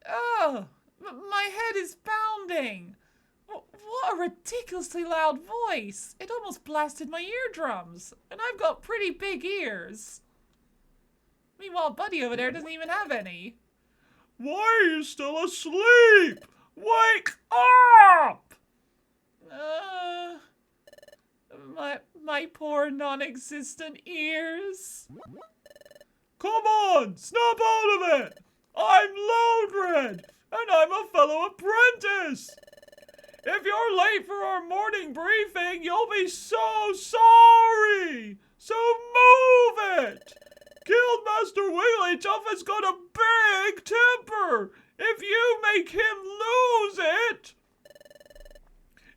Oh, my head is pounding. What a ridiculously loud voice. It almost blasted my eardrums. And I've got pretty big ears. Meanwhile, Buddy over there doesn't even have any. Why are you still asleep? Wake up! My poor non-existent ears. Come on, snap out of it! I'm Loudred, and I'm a fellow apprentice! If you're late for our morning briefing, you'll be so sorry! So move it! Guildmaster Wigglytuff has got a big temper! If you make him lose it...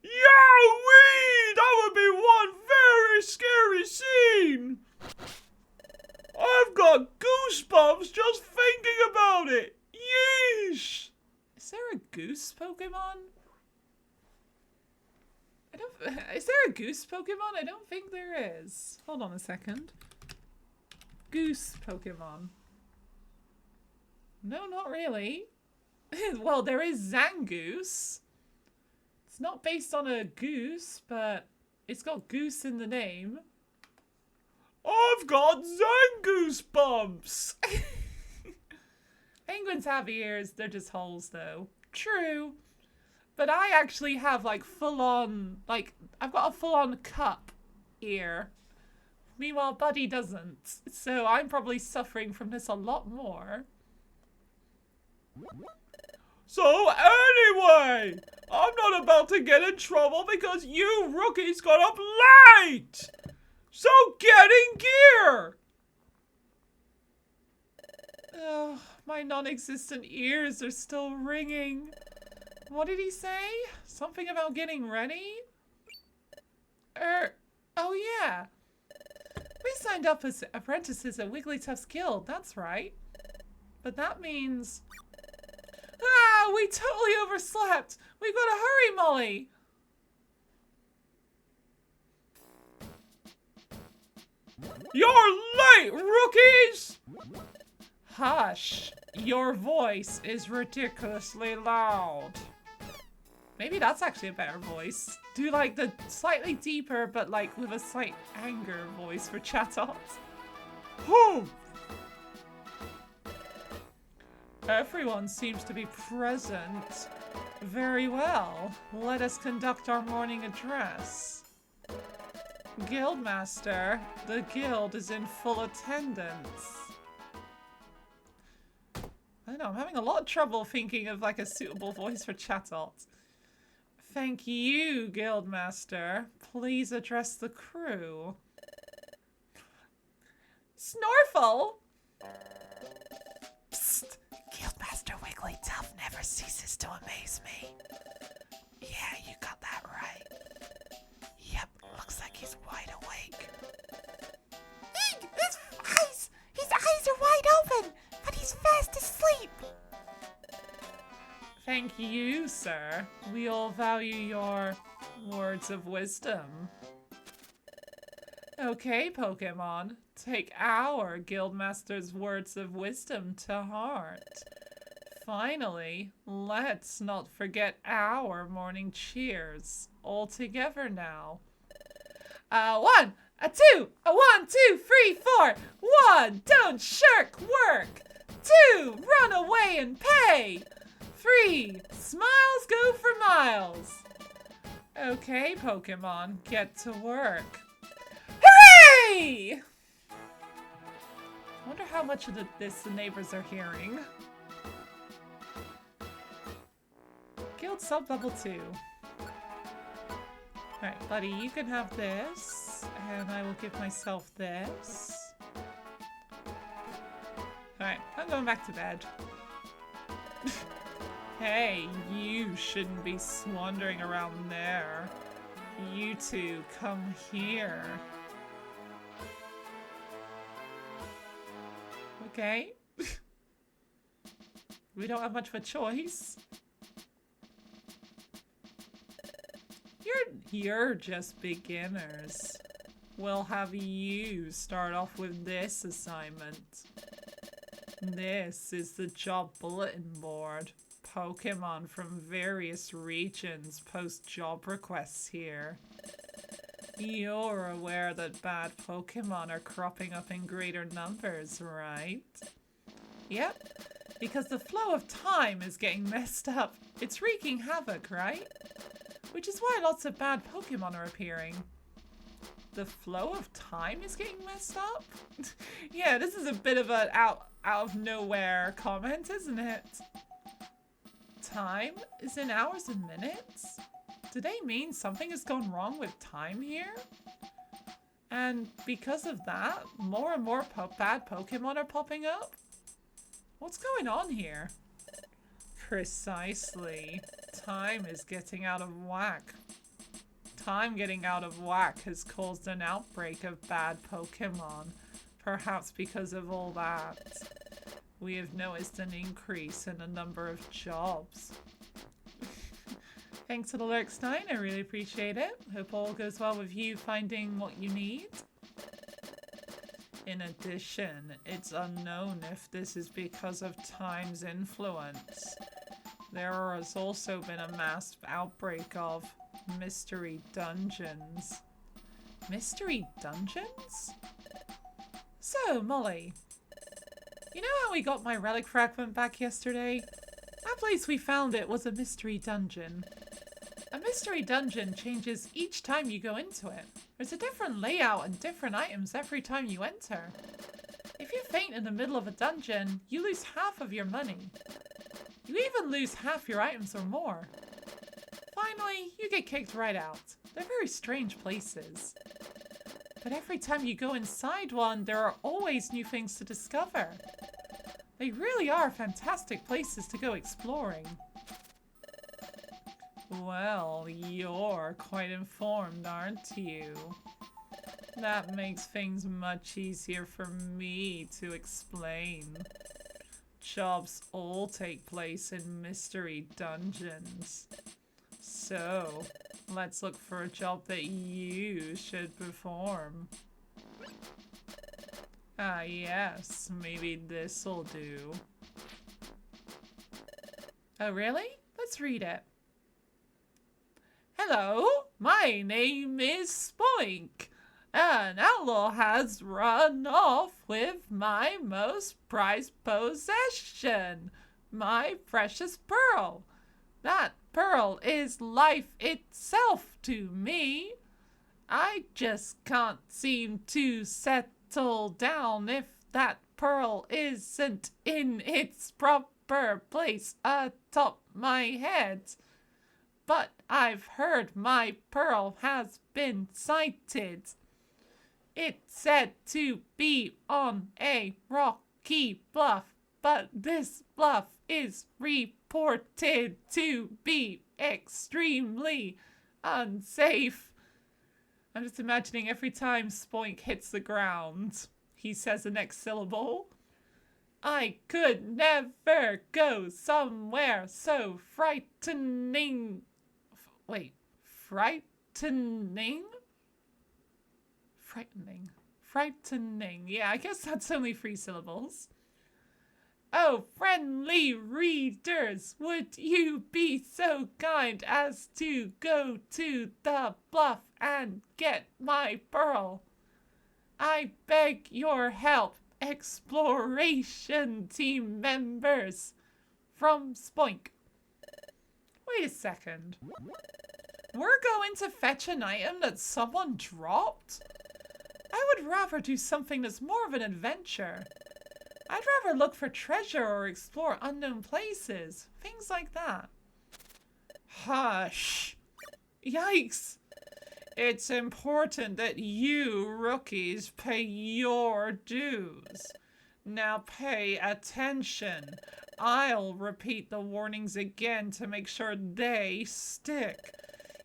Yowee! That would be one very scary scene! I've got goosebumps just thinking about it! Yeesh! Is there a goose Pokemon? Is there a goose Pokemon? I don't think there is. Hold on a second. Goose Pokemon. No, not really. Well, there is Zangoose. It's not based on a goose, but it's got goose in the name. I've got Zangoose bumps! Penguins have ears, they're just holes though. True. But I actually have like full-on, I've got a full-on cup ear. Meanwhile, Buddy doesn't. So I'm probably suffering from this a lot more. So anyway, I'm not about to get in trouble because you rookies got up late! So get in gear! Oh, my non-existent ears are still ringing. What did he say? Something about getting ready? Oh yeah. We signed up as apprentices at Wigglytuff's Guild, that's right. But that means... Ah, we totally overslept! We've got to hurry, Molly! You're late, rookies! Hush! Your voice is ridiculously loud. Maybe that's actually a better voice. Do like the slightly deeper, but like with a slight anger voice for Chatot. Who? Everyone seems to be present. Very well. Let us conduct our morning address. Guildmaster, the guild is in full attendance. I don't know, I'm having a lot of trouble thinking of like a suitable voice for Chatot. Thank you, Guildmaster. Please address the crew. Snorfle! Psst! Guildmaster Wigglytuff never ceases to amaze me. Yeah, you got that right. Yep, looks like he's wide awake. His eyes are wide open, but he's fast asleep. Thank you, sir. We all value your words of wisdom. Okay, Pokemon, take our Guildmaster's words of wisdom to heart. Finally, let's not forget our morning cheers. All together now. 1, 2, 1, 2, 3, 4. 1, don't shirk work. 2, run away and pay. 3, smiles go for miles. Okay, Pokemon, get to work. Hooray! I wonder how much of this the neighbors are hearing. Guild sub level 2. Alright, buddy, you can have this. And I will give myself this. Alright, I'm going back to bed. Hey, you shouldn't be wandering around there. You two, come here. Okay. We don't have much of a choice. You're just beginners. We'll have you start off with this assignment. This is the job bulletin board. Pokemon from various regions post job requests here. You're aware that bad Pokemon are cropping up in greater numbers, right? Yep, because the flow of time is getting messed up. It's wreaking havoc, right? Which is why lots of bad Pokemon are appearing. The flow of time is getting messed up? Yeah, this is a bit of an out of nowhere comment, isn't it? Time is in hours and minutes? Do they mean something has gone wrong with time here? And because of that, more and more bad Pokemon are popping up? What's going on here? Precisely. Time is getting out of whack. Time getting out of whack has caused an outbreak of bad Pokemon. Perhaps because of all that. We have noticed an increase in the number of jobs. Thanks to the Lurkstein, I really appreciate it. Hope all goes well with you finding what you need. In addition, it's unknown if this is because of time's influence. There has also been a mass outbreak of mystery dungeons. Mystery dungeons? So, Molly, you know how we got my relic fragment back yesterday? That place we found it was a mystery dungeon. A mystery dungeon changes each time you go into it. There's a different layout and different items every time you enter. If you faint in the middle of a dungeon, you lose half of your money. You even lose half your items or more. Finally, you get kicked right out. They're very strange places. But every time you go inside one, there are always new things to discover. They really are fantastic places to go exploring. Well, you're quite informed, aren't you? That makes things much easier for me to explain. Jobs all take place in mystery dungeons. So, let's look for a job that you should perform. Ah, yes, maybe this'll do. Oh, really? Let's read it. Hello, my name is Spoink. An outlaw has run off with my most prized possession, my precious pearl. That pearl is life itself to me. I just can't seem to settle down if that pearl isn't in its proper place atop my head. But I've heard my pearl has been sighted. It's said to be on a rocky bluff, but this bluff is reported to be extremely unsafe. I'm just imagining every time Spoink hits the ground, he says the next syllable. I could never go somewhere so frightening. Wait, frightening? Frightening. Frightening. Yeah, I guess that's only 3 syllables. Oh, friendly readers, would you be so kind as to go to the bluff and get my pearl? I beg your help, exploration team members. From Spoink. Wait a second. We're going to fetch an item that someone dropped? I would rather do something that's more of an adventure. I'd rather look for treasure or explore unknown places. Things like that. Hush. Yikes. It's important that you rookies pay your dues. Now pay attention. I'll repeat the warnings again to make sure they stick.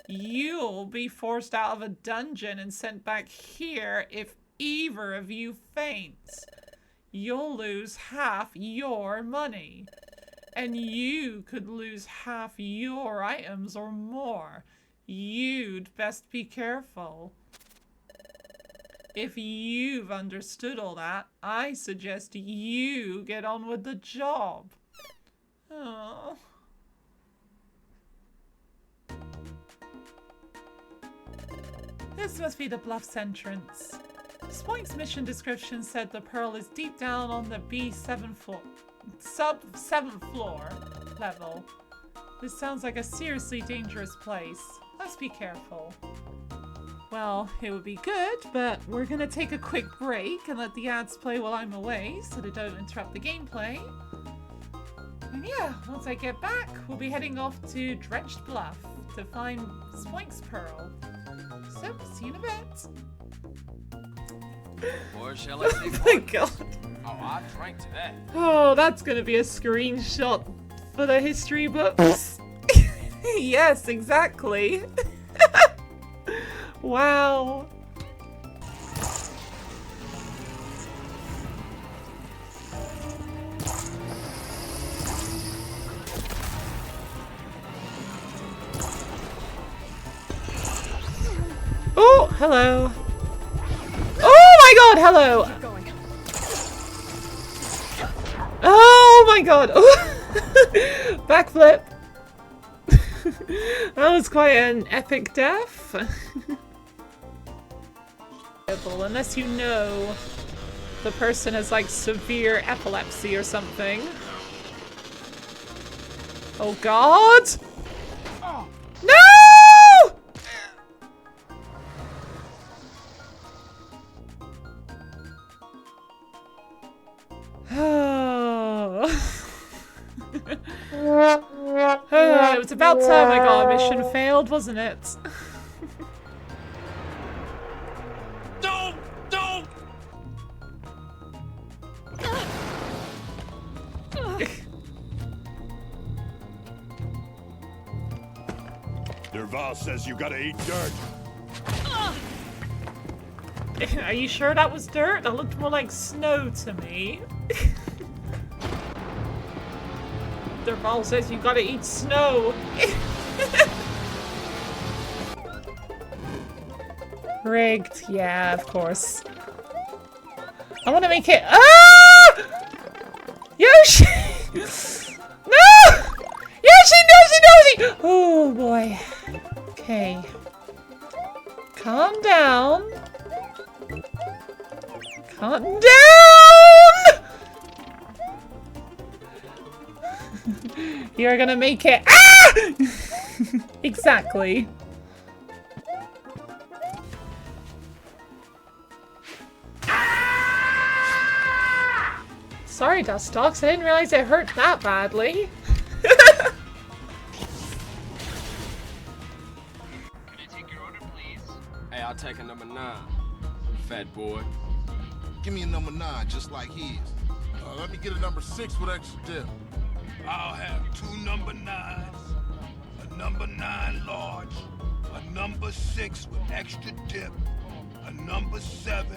You'll be forced out of a dungeon and sent back here if either of you faints. You'll lose half your money. And you could lose half your items or more. You'd best be careful. If you've understood all that, I suggest you get on with the job. Oh. This must be the Bluff's entrance. Spoink's mission description said the pearl is deep down on the B7 floor, sub-7th floor level. This sounds like a seriously dangerous place. Let's be careful. Well, it would be good, but we're gonna take a quick break and let the ads play while I'm away so they don't interrupt the gameplay. And yeah, once I get back, we'll be heading off to Drenched Bluff to find Spoink's Pearl. So, see you in a bit. Or shall I say Oh my god. Oh, I drank to that. Oh, that's gonna be a screenshot for the history books. Yes, exactly. Wow. Oh, hello. Oh my god, hello. Oh my god. Backflip. That was quite an epic death. Unless you know the person has like severe epilepsy or something. Oh god! No! Oh, it was about time I got a mission failed, wasn't it? Don't! Derval says you gotta eat dirt. Are you sure that was dirt? That looked more like snow to me. Derval says you gotta eat snow. Rigged. Yeah, of course. I want to make it. Ah! Yoshi! No! Yoshi! Oh boy. Okay. Calm down. Calm down! You're gonna make it. Ah! Exactly. Sorry, Dustox. I didn't realize it hurt that badly. Can I take your order, please? Hey, I'll take a number 9. Fat boy. Give me a number 9, just like his. Let me get a number 6 with extra dip. I'll have 2 number 9s, a number 9 large, a number 6 with extra dip, a number 7,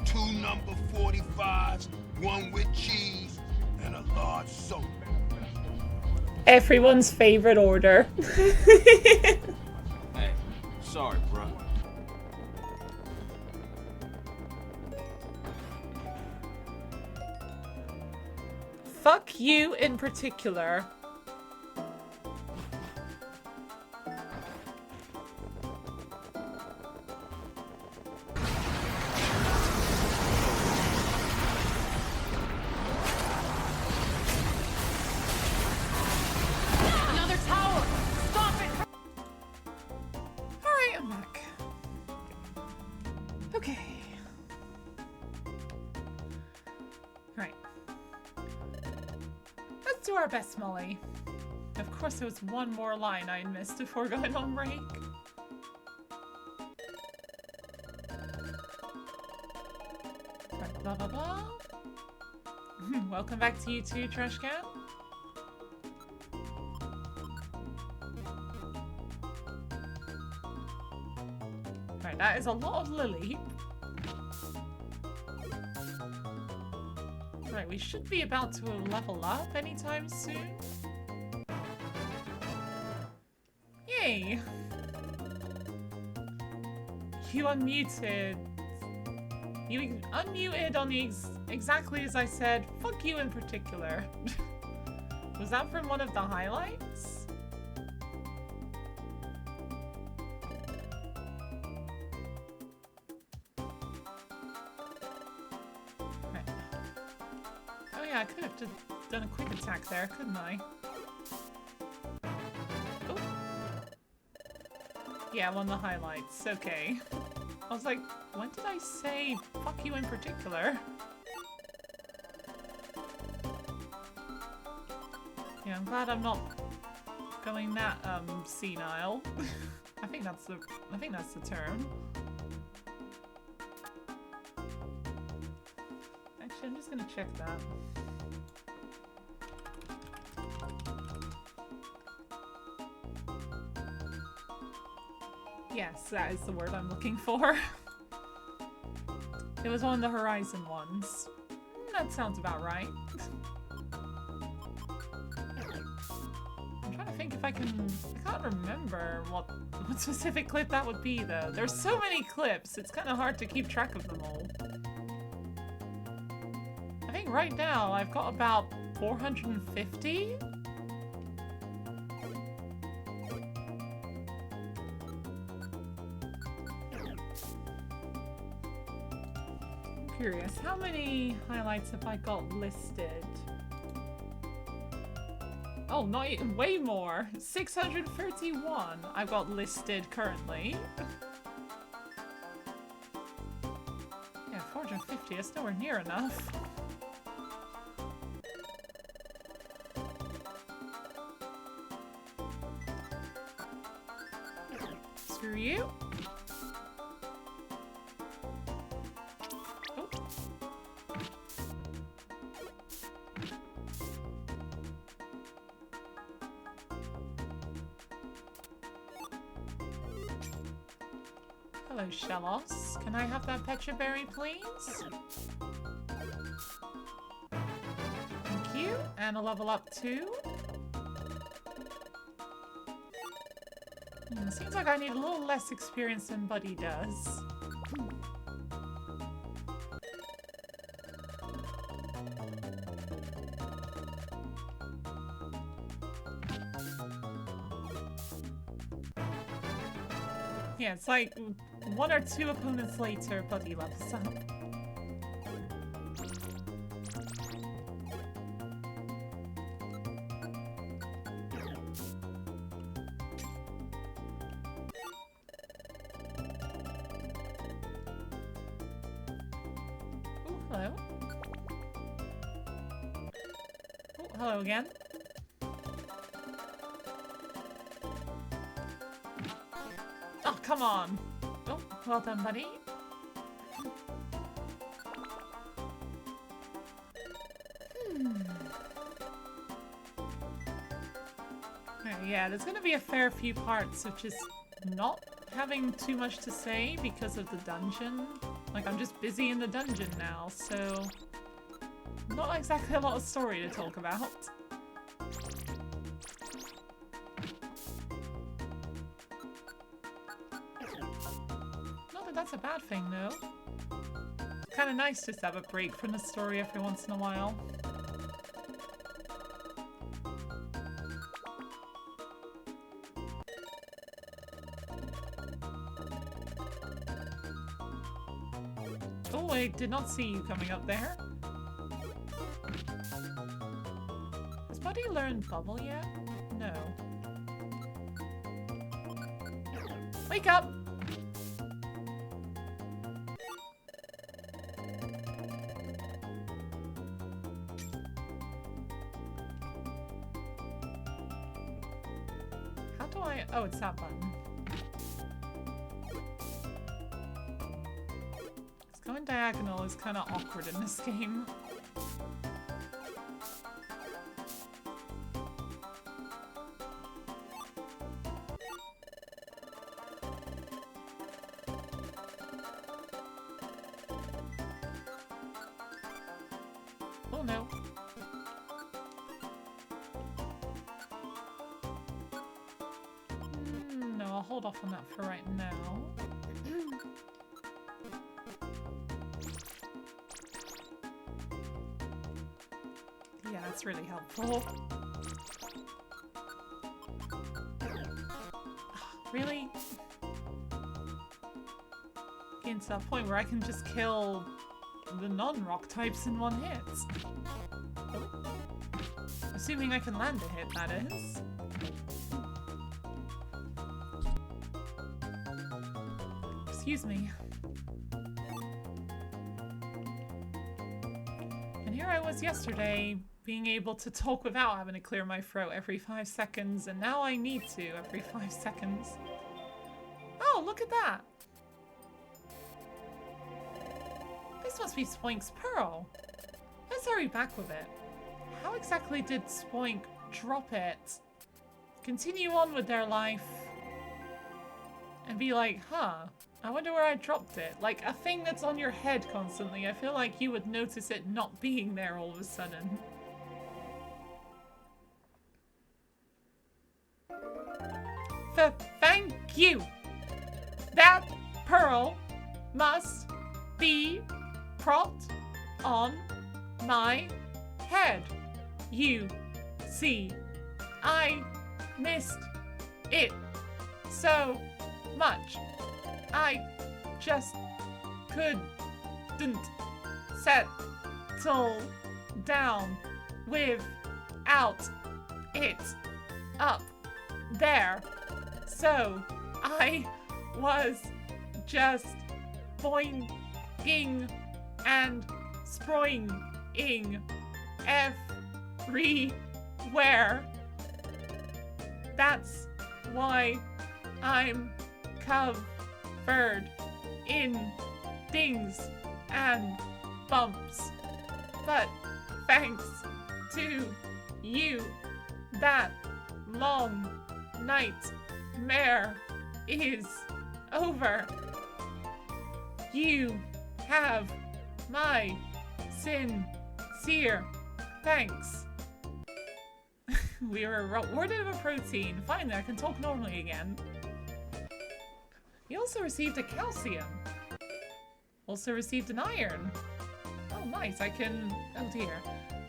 2 number 45s, 1 with cheese, and a large soda. Everyone's favorite order. Hey, sorry, bro. Fuck you in particular. Another tower! Stop it! Alright, I'm back. Okay. Right. Let's do our best, Molly. Of course, there was one more line I missed before going on break. Right, blah blah blah. Welcome back to you too, Trash Can. Right, that is a lot of Lily. Right, we should be about to level up anytime soon. Yay! You unmuted. You unmuted on the exactly as I said. Fuck you in particular. Was that from one of the highlights? Right. Oh yeah, I could have just done a quick attack there, couldn't I? Yeah, one of the highlights. Okay. I was like, when did I say fuck you in particular? Yeah, I'm glad I'm not going that senile. I think that's the term. Actually, I'm just gonna check that. Yes, that is the word I'm looking for. It was one of the Horizon ones. That sounds about right. I'm trying to think if I can't remember what specific clip that would be though. There's so many clips, it's kind of hard to keep track of them all. I think right now I've got about 450. Curious, how many highlights have I got listed? Oh, not even, way more! 631 I've got listed currently. Yeah, 450, that's nowhere near enough. Screw you. Hello, Shellos. Can I have that Petra Berry, please? Thank you. And a level up too. Seems like I need a little less experience than Buddy does. Yeah, it's like one or two opponents later, Buddy levels up. Ooh, hello. Oh, hello again. Oh, come on. Oh, well done, buddy. Yeah, there's gonna be a fair few parts of just not having too much to say because of the dungeon. Like, I'm just busy in the dungeon now, so not exactly a lot of story to talk about. Not that that's a bad thing, though. It's kind of nice just to have a break from the story every once in a while. Oh, I did not see you coming up there. Has Buddy learned Bubble yet? No. Wake up! do I... Oh, it's that button. Going diagonal is kind of awkward in this game. Oh no. No, I'll hold off on that for right now. Yeah, that's really helpful. Really? Getting to that point where I can just kill the non-rock types in one hit. Oh. Assuming I can land a hit, that is. Excuse me. And here I was yesterday, being able to talk without having to clear my throat every 5 seconds, and now I need to every 5 seconds. Oh, look at that! This must be Spoink's pearl. Let's hurry back with it. How exactly did Spoink drop it? Continue on with their life and be like, huh, I wonder where I dropped it. Like a thing that's on your head constantly. I feel like you would notice it not being there all of a sudden. Thank you! That pearl must be propped on my head. You see, I missed it so much. I just couldn't settle down without it up there. So I was just boinging and sproinging everywhere. That's why I'm covered in dings and bumps. But thanks to you, that long nightmare is over. You have my sincere thanks. We were rewarded with a protein. Finally, I can talk normally again. You also received a calcium. Also received an iron. Oh, nice. I can... Oh, dear.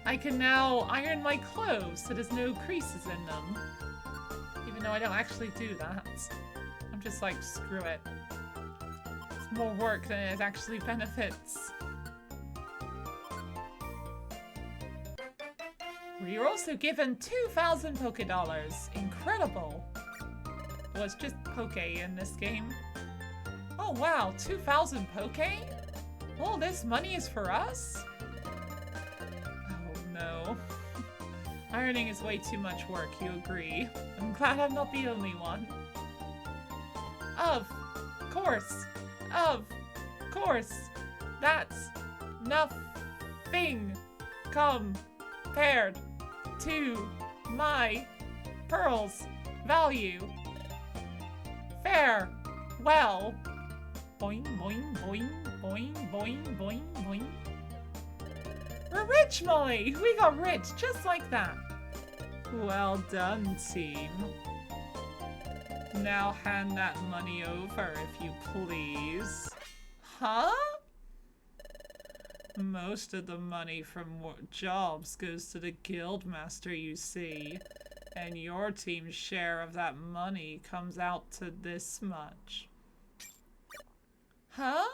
I can now iron my clothes so there's no creases in them. Even though I don't actually do that. I'm just like, screw it. It's more work than it actually benefits. We were also given 2,000 Poké Dollars. Incredible. Well, it's just Poké in this game. Oh wow, 2,000 Poké? All this money is for us? Oh no. Ironing is way too much work, you agree. I'm glad I'm not the only one. Of course. That's nothing compared to my pearl's value. Farewell. Boing, boing, boing, boing, boing, boing, boing. We're rich, Molly! We got rich just like that. Well done, team. Now hand that money over, if you please. Huh? Most of the money from jobs goes to the guildmaster, you see. And your team's share of that money comes out to this much. Huh?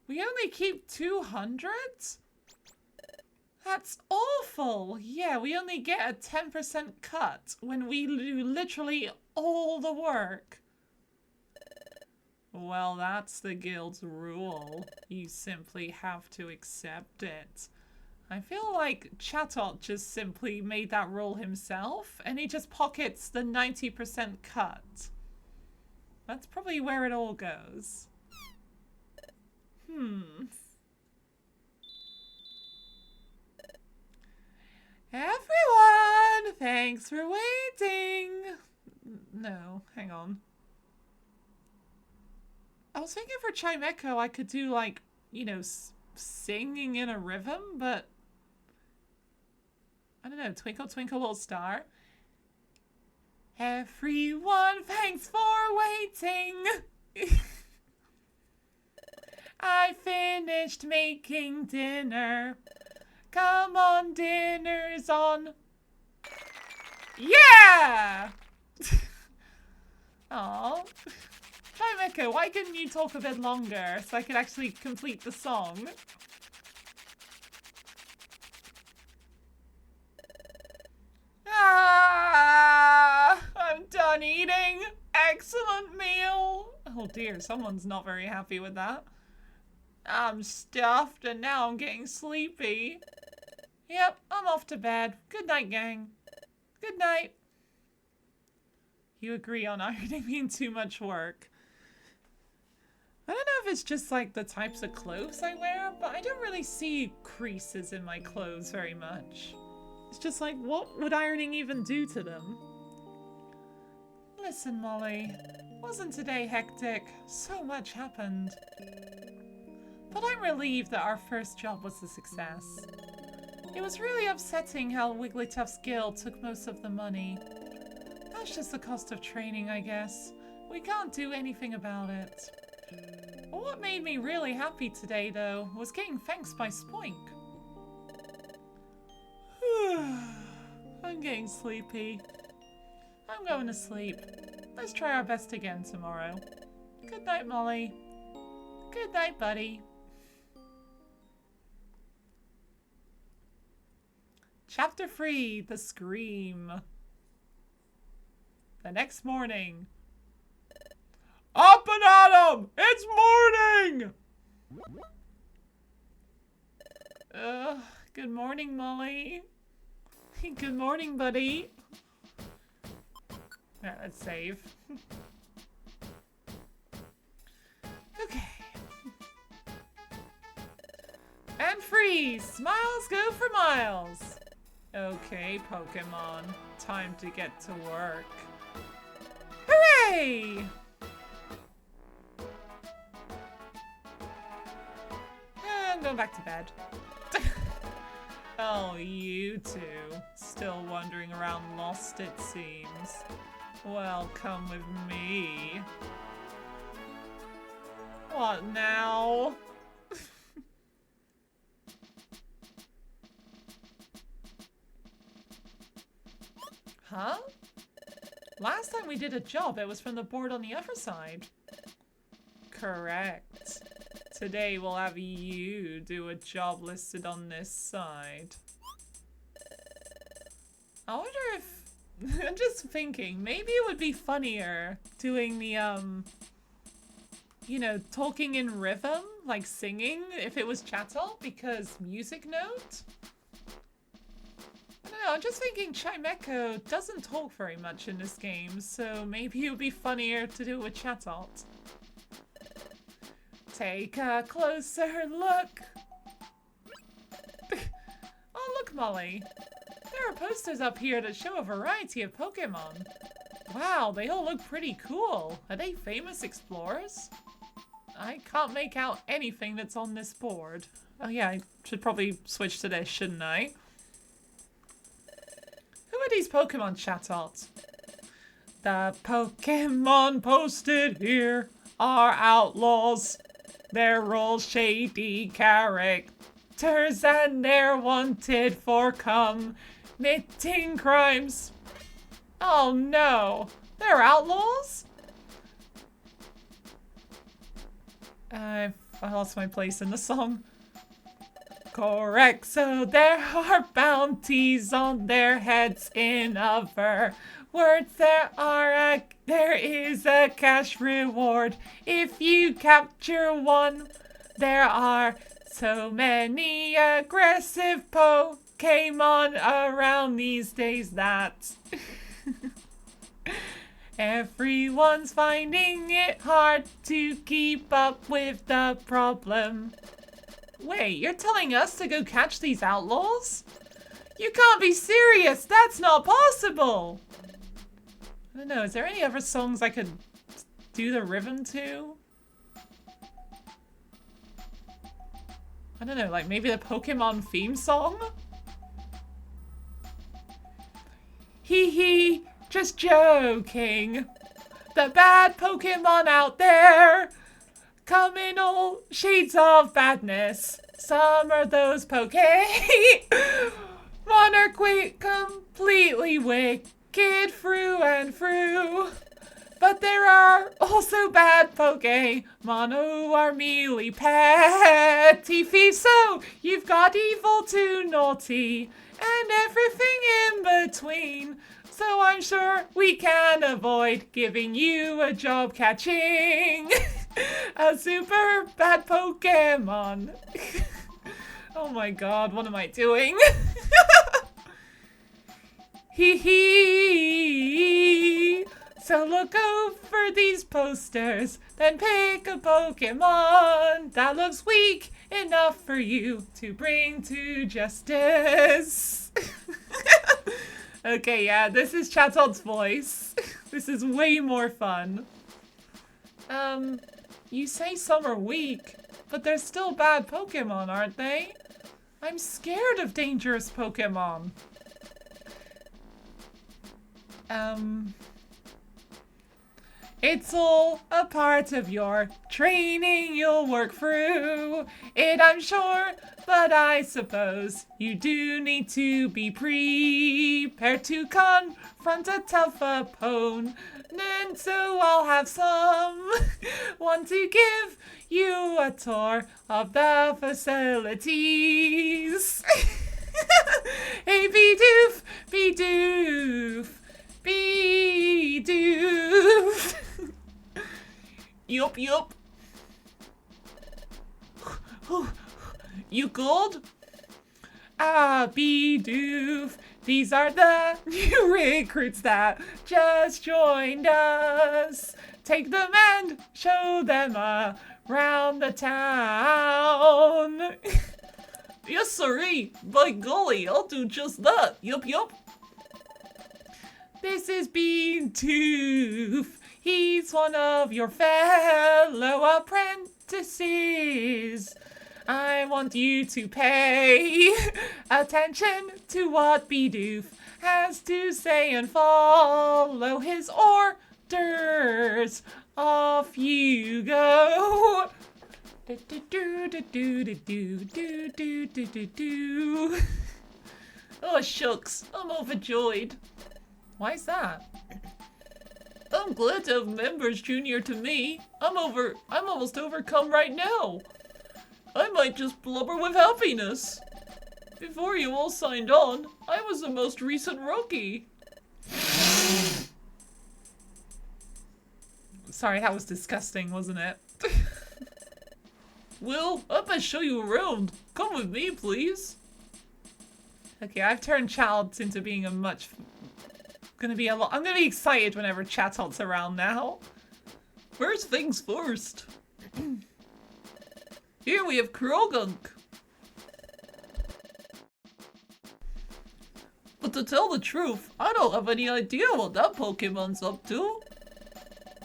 We only keep 200? That's awful! Yeah, we only get a 10% cut when we do literally all the work. Well, that's the guild's rule. You simply have to accept it. I feel like Chatot just simply made that roll himself, and he just pockets the 90% cut. That's probably where it all goes. Everyone, thanks for waiting. No, hang on. I was thinking for Chime Echo I could do like, you know, singing in a rhythm, but I don't know, Twinkle Twinkle Little Star. Everyone, thanks for waiting. I finished making dinner. Come on, dinner's on. Yeah! Aw. Chime Echo, why couldn't you talk a bit longer so I could actually complete the song? Ah, I'm done eating. Excellent meal. Oh dear, someone's not very happy with that. I'm stuffed and now I'm getting sleepy. Yep, I'm off to bed. Good night, gang. Good night. You agree on ironing being too much work. I don't know if it's just like the types of clothes I wear, but I don't really see creases in my clothes very much. It's just like, what would ironing even do to them? Listen, Molly, wasn't today hectic? So much happened. But I'm relieved that our first job was a success. It was really upsetting how Wigglytuff's guild took most of the money. That's just the cost of training, I guess. We can't do anything about it. But what made me really happy today, though, was getting thanks by Spoink. I'm getting sleepy. I'm going to sleep. Let's try our best again tomorrow. Good night, Molly. Good night, buddy. Chapter 3, The Scream. The next morning. Up and at 'em! It's morning! Good morning, Molly. Good morning, buddy. Alright, let's save. Okay. And freeze! Smiles go for miles! Okay, Pokemon. Time to get to work. Hooray! And go back to bed. Oh, you two. Still wandering around lost, it seems. Well, come with me. What now? Huh? Last time we did a job, it was from the board on the other side. Correct. Today we'll have you do a job listed on this side. I wonder if... I'm just thinking, maybe it would be funnier doing the, you know, talking in rhythm, like singing, if it was chattel, because music note? I don't know, I'm just thinking Chime Echo doesn't talk very much in this game, so maybe it would be funnier to do it with chattel. Take a closer look. Oh, look, Molly. There are posters up here that show a variety of Pokemon. Wow, they all look pretty cool. Are they famous explorers? I can't make out anything that's on this board. Oh yeah, I should probably switch to this, shouldn't I? Who are these Pokemon, Chatot? The Pokemon posted here are outlaws. They're all shady characters and they're wanted for committing crimes. Oh no, they're outlaws? I lost my place in the song. Correct, so there are bounties on their heads. In other words, there is a cash reward if you capture one. There are So many aggressive Pokemon around these days that everyone's finding it hard to keep up with the problem. Wait, you're telling us to go catch these outlaws? You can't be serious! That's not possible! I don't know, is there any other songs I could do the rhythm to? I don't know, like maybe the Pokemon theme song? Hee hee, just joking. The bad Pokemon out there come in all shades of badness. Some are those Pokemon are completely wicked through and through. But there are also bad Pokemon who are merely petty thieves. So you've got evil to naughty and everything in between. So I'm sure we can avoid giving you a job catching a super bad Pokemon. Oh my god, what am I doing? Hee hee. So look over these posters, then pick a Pokemon that looks weak enough for you to bring to justice. Okay, yeah, this is Chatot's voice. This is way more fun. You say some are weak, but they're still bad Pokemon, aren't they? I'm scared of dangerous Pokemon. It's all a part of your training, you'll work through it, I'm sure, but I suppose you do need to be prepared to confront a tough opponent, so I'll have someone to give you a tour of the facilities. Hey, Bidoof, Bidoof, Bidoof. Yup, yup. You good? Ah, Bidoof. These are the new recruits that just joined us. Take them and show them around the town. Yes, sirree. By golly, I'll do just that. Yup, yup. This is Bidoof. He's one of your fellow apprentices. I want you to pay attention to what Bidoof has to say and follow his orders. Off you go. Oh, shucks. I'm overjoyed. Why is that? I'm glad to have members junior to me. I'm almost overcome right now. I might just blubber with happiness. Before you all signed on, I was the most recent rookie. Sorry, that was disgusting, wasn't it? Will, I best show you around. Come with me, please. Okay, I've turned Childs into being a much... I'm gonna be excited whenever Chatot's around now. First things first. Here we have Krogunk. But to tell the truth, I don't have any idea what that Pokemon's up to.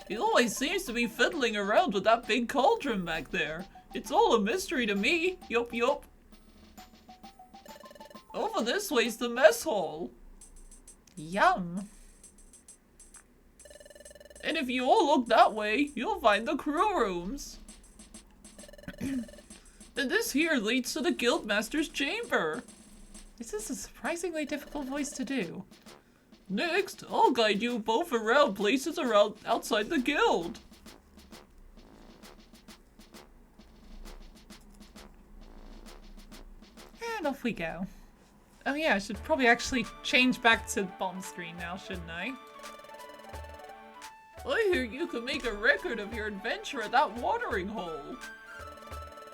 He always seems to be fiddling around with that big cauldron back there. It's all a mystery to me. Yup, yup. Over this way's the mess hall. Yum. And if you all look that way, you'll find the crew rooms. And this here leads to the Guildmaster's chamber. This is a surprisingly difficult voice to do. Next, I'll guide you both around places around outside the guild. And off we go. Oh yeah, I should probably actually change back to bomb screen now, shouldn't I? I hear you can make a record of your adventure at that watering hole.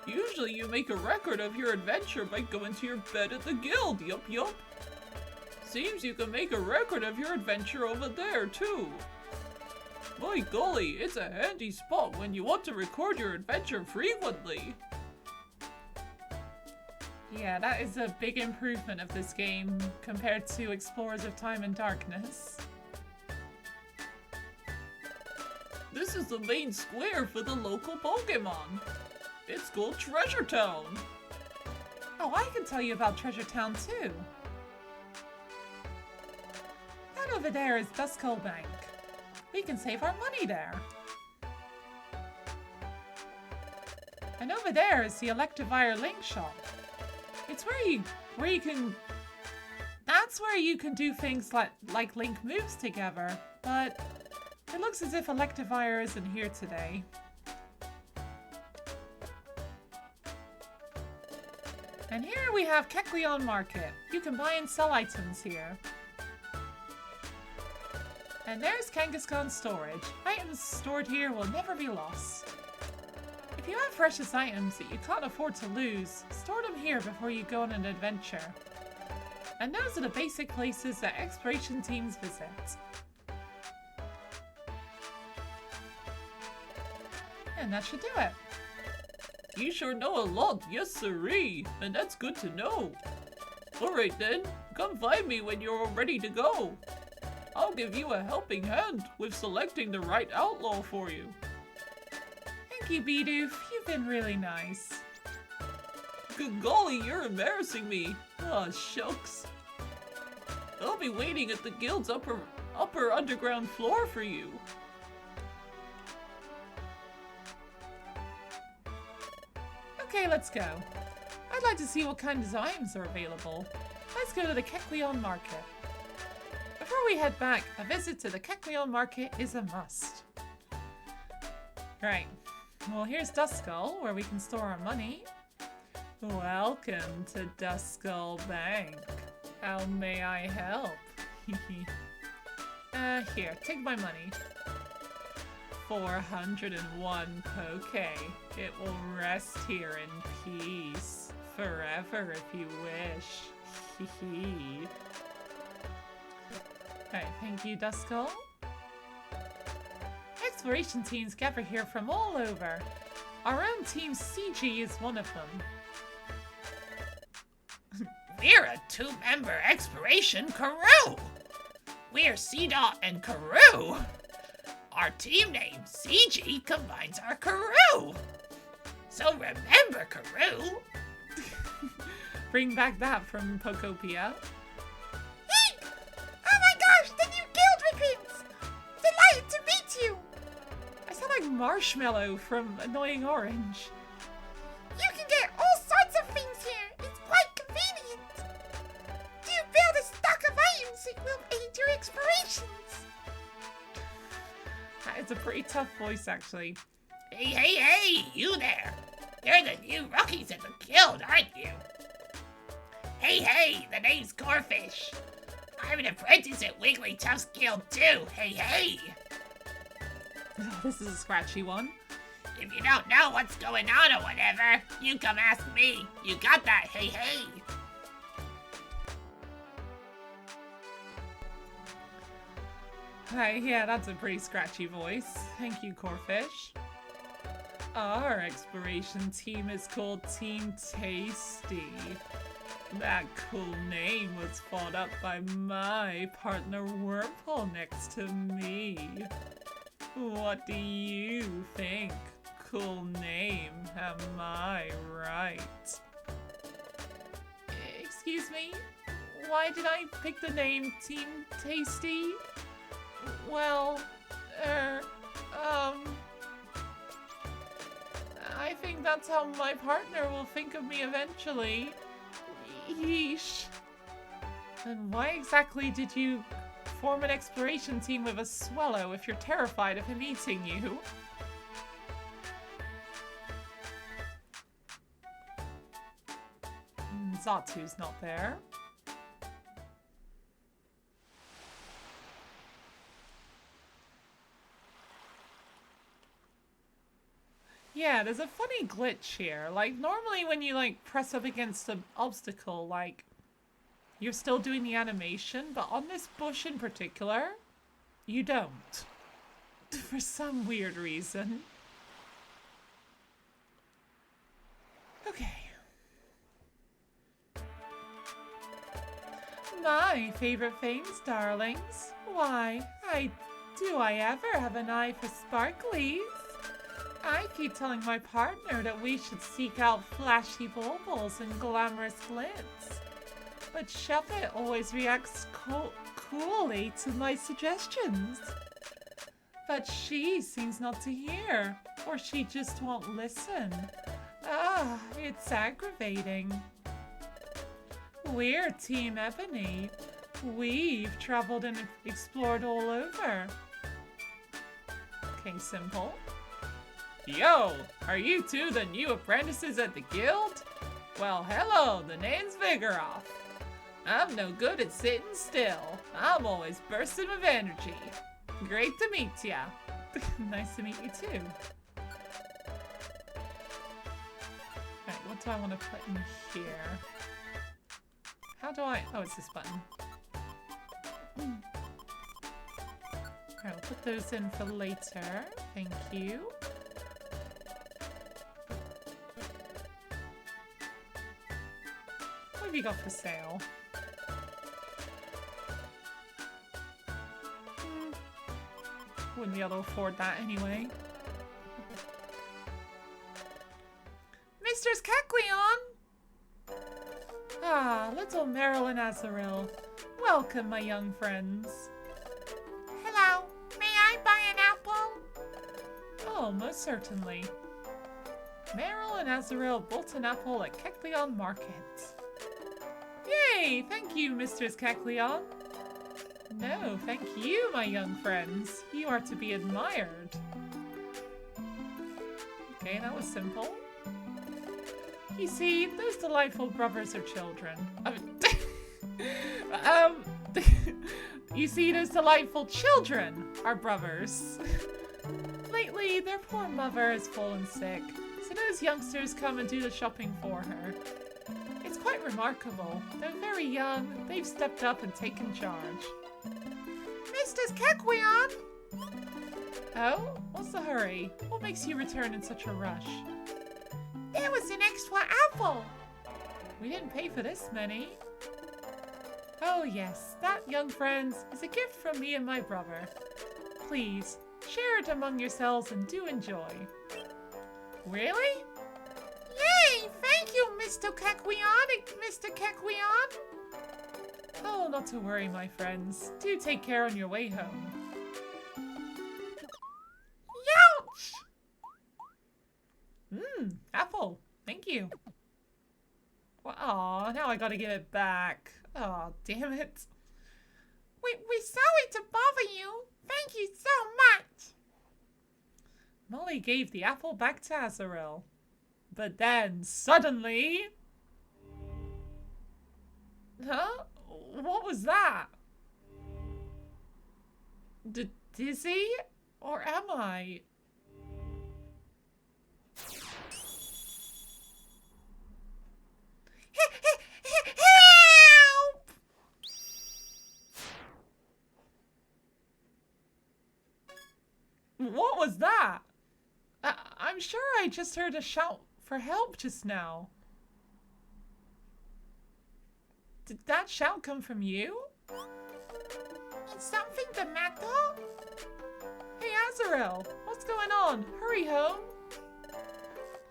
Usually you make a record of your adventure by going to your bed at the guild, yup. Seems you can make a record of your adventure over there, too. My golly, it's a handy spot when you want to record your adventure frequently. Yeah, that is a big improvement of this game compared to Explorers of Time and Darkness. This is the main square for the local Pokemon. It's called Treasure Town. Oh, I can tell you about Treasure Town too. That over there is Duskull Bank. We can save our money there. And over there is the Electivire Link Shop. It's where you can... That's where you can do things like link moves together, but it looks as if Electivire isn't here today. And here we have Kecleon Market. You can buy and sell items here. And there's Kangaskhan Storage. Items stored here will never be lost. If you have precious items that you can't afford to lose, store them here before you go on an adventure. And those are the basic places that exploration teams visit. And that should do it. You sure know a lot, yes sirree, and that's good to know. Alright then, come find me when you're all ready to go. I'll give you a helping hand with selecting the right outlaw for you. Thank you, Bidoof. You've been really nice. Good golly, you're embarrassing me. Aw, shucks. I'll be waiting at the guild's upper underground floor for you. Okay, let's go. I'd like to see what kind of items are available. Let's go to the Kecleon Market. Before we head back, a visit to the Kecleon Market is a must. Right. Well, here's Duskull, where we can store our money. Welcome to Duskull Bank. How may I help? Here, take my money. 401 poke. It will rest here in peace. Forever if you wish. Hee. Alright, thank you, Duskull. Exploration teams gather here from all over. Our own team CG is one of them. We're a two-member exploration crew. We're CDOT and Crew. Our team name, CG, combines our crew. So remember, crew. Bring back that from Pokopia. Hey! Oh my gosh, the new guild recruits! Delighted to meet you! I sound like Marshmallow from Annoying Orange. You can get all sorts of things here. It's quite convenient. Do you build a stock of items that will aid your explorations? That is a pretty tough voice, actually. Hey, you there. You're the new rookies at the guild, aren't you? Hey, the name's Corfish. I'm an apprentice at Wigglytuff's guild too. Hey. This is a scratchy one. If you don't know what's going on or whatever, you come ask me. You got that, hey. Hi, yeah, that's a pretty scratchy voice. Thank you, Corfish. Our exploration team is called Team Tasty. That cool name was thought up by my partner Wormhole next to me. What do you think? Cool name, am I right? Excuse me? Why did I pick the name Team Tasty? Well, I think that's how my partner will think of me eventually. Yeesh. Then why exactly did you form an exploration team with a Swellow if you're terrified of him eating you? Zatu's not there. Yeah, there's a funny glitch here. Like, normally when you, like, press up against an obstacle, like, you're still doing the animation, but on this bush in particular, you don't. For some weird reason. Okay. My favorite things, darlings. Why, do I ever have an eye for sparklies? I keep telling my partner that we should seek out flashy baubles and glamorous glints. But Shuppet always reacts coolly to my suggestions. But she seems not to hear, or she just won't listen. Ah, it's aggravating. We're Team Ebony. We've traveled and explored all over. Okay, simple. Yo, are you two the new apprentices at the guild? Well, hello, the name's Vigoroth. I'm no good at sitting still. I'm always bursting with energy. Great to meet ya. Nice to meet you too. Alright, what do I want to put in here? How do I... Oh, it's this button. Alright, we'll put those in for later. Thank you. What have you got for sale? Wouldn't be able to afford that anyway. Mistress Kekleon! Ah, little Meryl and Azarel. Welcome, my young friends. Hello, may I buy an apple? Oh, most certainly. Meryl and Azarel bought an apple at Kekleon Market. Yay! Thank you, Mistress Kekleon. No, thank you, my young friends. You are to be admired. Okay, that was simple. You see, those delightful brothers are children. You see, those delightful children are brothers. Lately, their poor mother has fallen sick, so those youngsters come and do the shopping for her. It's quite remarkable. Though very young, they've stepped up and taken charge. Mistress Kekleon! Oh? What's the hurry? What makes you return in such a rush? There was an extra apple! We didn't pay for this many. Oh yes, that, young friends, is a gift from me and my brother. Please, share it among yourselves and do enjoy. Really? Yay! Thank you, Mr. Kekleon, Mr. Kekleon! Oh, not to worry, my friends. Do take care on your way home. Youch! Apple. Thank you. Well, aw, now I gotta give it back. Aw, damn it. We're sorry to bother you. Thank you so much. Molly gave the apple back to Azarel. But then, suddenly... Huh? What was that? Dizzy? Or am I? Help! What was that? I'm sure I just heard a shout for help just now. Did that shout come from you? Is something the matter? Hey, Azarel, what's going on? Hurry home.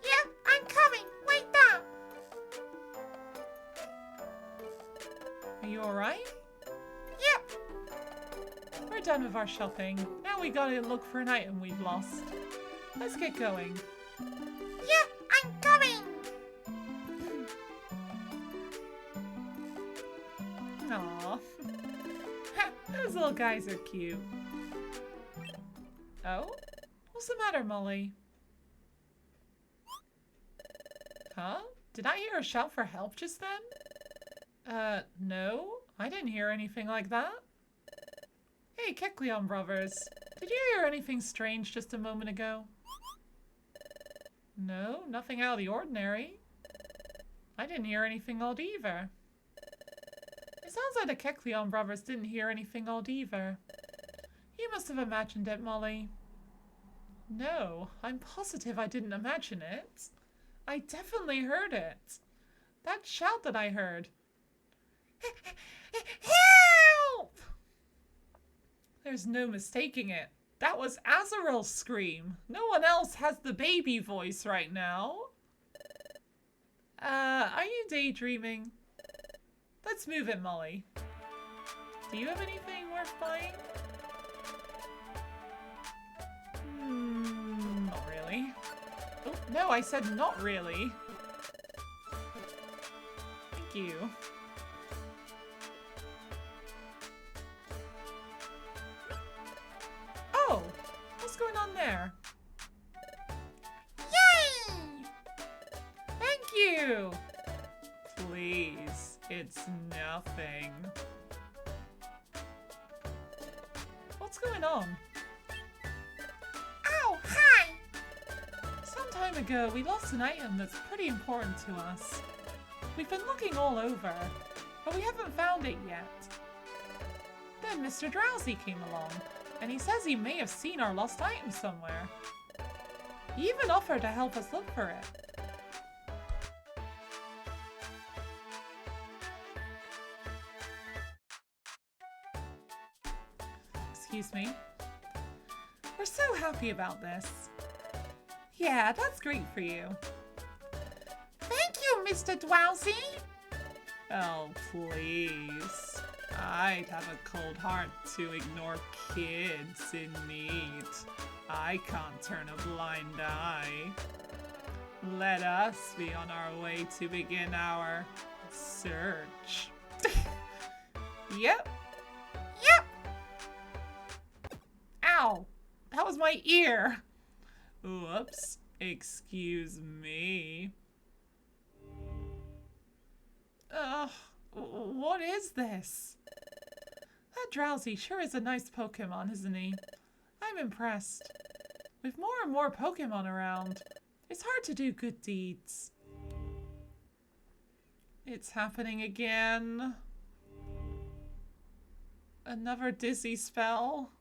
Yeah, I'm coming. Wait up. Are you alright? Yep. We're done with our shopping. Now we gotta look for an item we've lost. Let's get going. Yeah, I'm coming. Aww. Those little guys are cute. Oh? What's the matter, Molly? Huh? Did I hear a shout for help just then? No. I didn't hear anything like that. Hey, Kekleon brothers. Did you hear anything strange just a moment ago? No, nothing out of the ordinary. I didn't hear anything odd either. It sounds like the Kecleon brothers didn't hear anything odd either. You must have imagined it, Molly. No, I'm positive I didn't imagine it. I definitely heard it. That shout that I heard. Help! There's no mistaking it. That was Azrael's scream. No one else has the baby voice right now. Are you daydreaming? Let's move it, Molly. Do you have anything worth buying? Not really. Oh, no, I said not really. Thank you. Oh, what's going on there? Yay! Thank you! Please, it's nothing. What's going on? Oh, hi! Some time ago, we lost an item that's pretty important to us. We've been looking all over, but we haven't found it yet. Then Mr. Drowsy came along, and he says he may have seen our lost item somewhere. He even offered to help us look for it. Excuse me. We're so happy about this. Yeah, that's great for you. Thank you, Mr. Drowsy! Oh, please. I'd have a cold heart to ignore kids in need. I can't turn a blind eye. Let us be on our way to begin our search. Yep. Yep! Ow! That was my ear! Whoops. Excuse me. Ugh. What is this? That Drowsy sure is a nice Pokemon, isn't he? I'm impressed. With more and more Pokemon around, it's hard to do good deeds. It's happening again. Another dizzy spell.